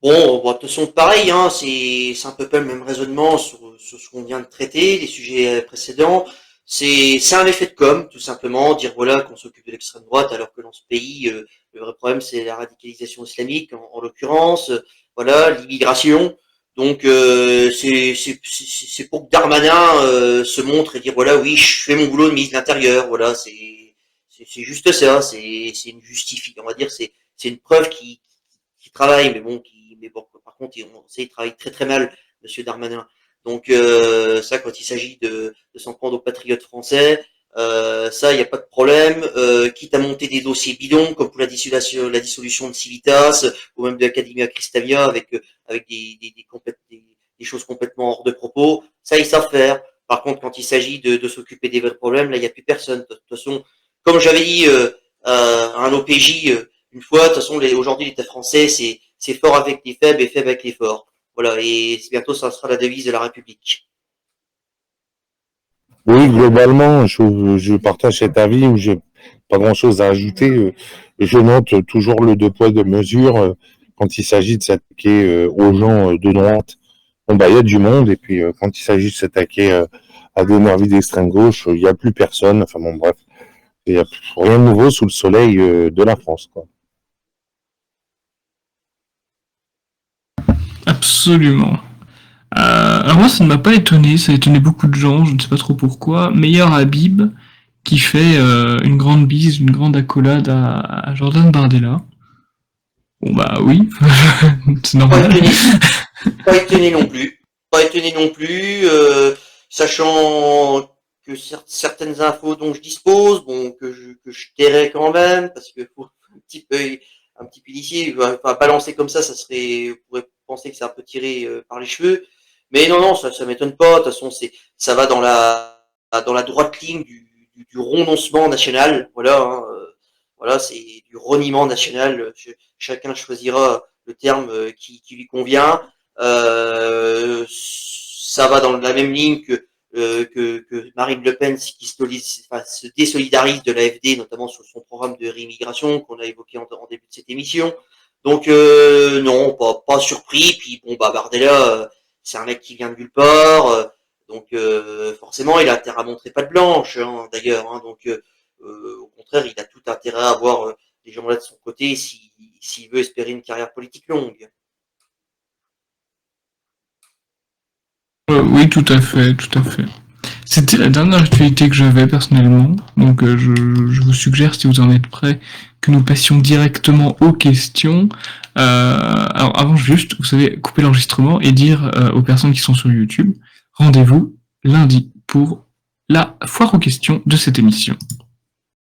Bon, de toute façon, pareil, hein, c'est un peu pas le même raisonnement sur ce qu'on vient de traiter, les sujets précédents. C'est un effet de com, tout simplement, dire voilà qu'on s'occupe de l'extrême droite, alors que dans ce pays, le vrai problème c'est la radicalisation islamique, en l'occurrence, voilà, l'immigration. Donc c'est pour que Darmanin se montre et dire voilà oui je fais mon boulot de ministre de l'Intérieur, voilà c'est juste ça, c'est une justifie, on va dire c'est une preuve qui travaille, mais bon, par contre, on sait, il travaille très très mal, Monsieur Darmanin. Donc ça, quand il s'agit de s'en prendre aux patriotes français, ça, il n'y a pas de problème. Quitte à monter des dossiers bidons, comme pour la dissolution de Civitas, ou même de l'Academia Christavia, avec des choses complètement hors de propos, ça, ils savent faire. Par contre, quand il s'agit de s'occuper des vrais problèmes, là, il n'y a plus personne. De toute façon, comme j'avais dit à un OPJ une fois, de toute façon, aujourd'hui, l'État français, c'est fort avec les faibles et faible avec les forts. Voilà, et bientôt, ça sera la devise de la République. Oui, globalement, je partage cet avis où j'ai pas grand-chose à ajouter. Je note toujours le deux poids, deux mesures quand il s'agit de s'attaquer aux gens de droite. Bon, bah, il y a du monde, et puis quand il s'agit de s'attaquer à des nervis d'extrême gauche, il n'y a plus personne. Enfin bon, bref, il n'y a rien de nouveau sous le soleil de la France, quoi. Absolument. Alors moi, ça ne m'a pas étonné, ça a étonné beaucoup de gens, je ne sais pas trop pourquoi. Meilleur Habib, qui fait une grande bise, une grande accolade à Jordan Bardella. Bon bah oui, c'est Pas normal. étonné, pas étonné non plus. Pas étonné non plus, sachant que certaines infos dont je dispose, bon, que je tairai quand même, parce que faut un petit peu initié, enfin, balancer comme ça serait, on pourrait penser que c'est un peu tiré par les cheveux. Mais non, non, ça m'étonne pas. De toute façon, ça va dans la droite ligne du renoncement national. Voilà, hein, voilà, c'est du reniement national. Chacun choisira le terme qui lui convient. Ça va dans la même ligne que Marine Le Pen qui se désolidarise de l'AfD, notamment sur son programme de réimmigration qu'on a évoqué en début de cette émission. Donc non, pas surpris. Puis bon, bah Bardella, c'est un mec qui vient de nulle part. Donc forcément, il a intérêt à montrer pas de blanche, hein, d'ailleurs. Hein, donc au contraire, il a tout intérêt à avoir des gens-là de son côté s'il veut espérer une carrière politique longue. Oui, tout à fait, tout à fait. C'était la dernière actualité que j'avais personnellement, donc je vous suggère, si vous en êtes prêts, que nous passions directement aux questions. Alors avant juste, vous savez, couper l'enregistrement et dire aux personnes qui sont sur YouTube, rendez-vous lundi pour la foire aux questions de cette émission.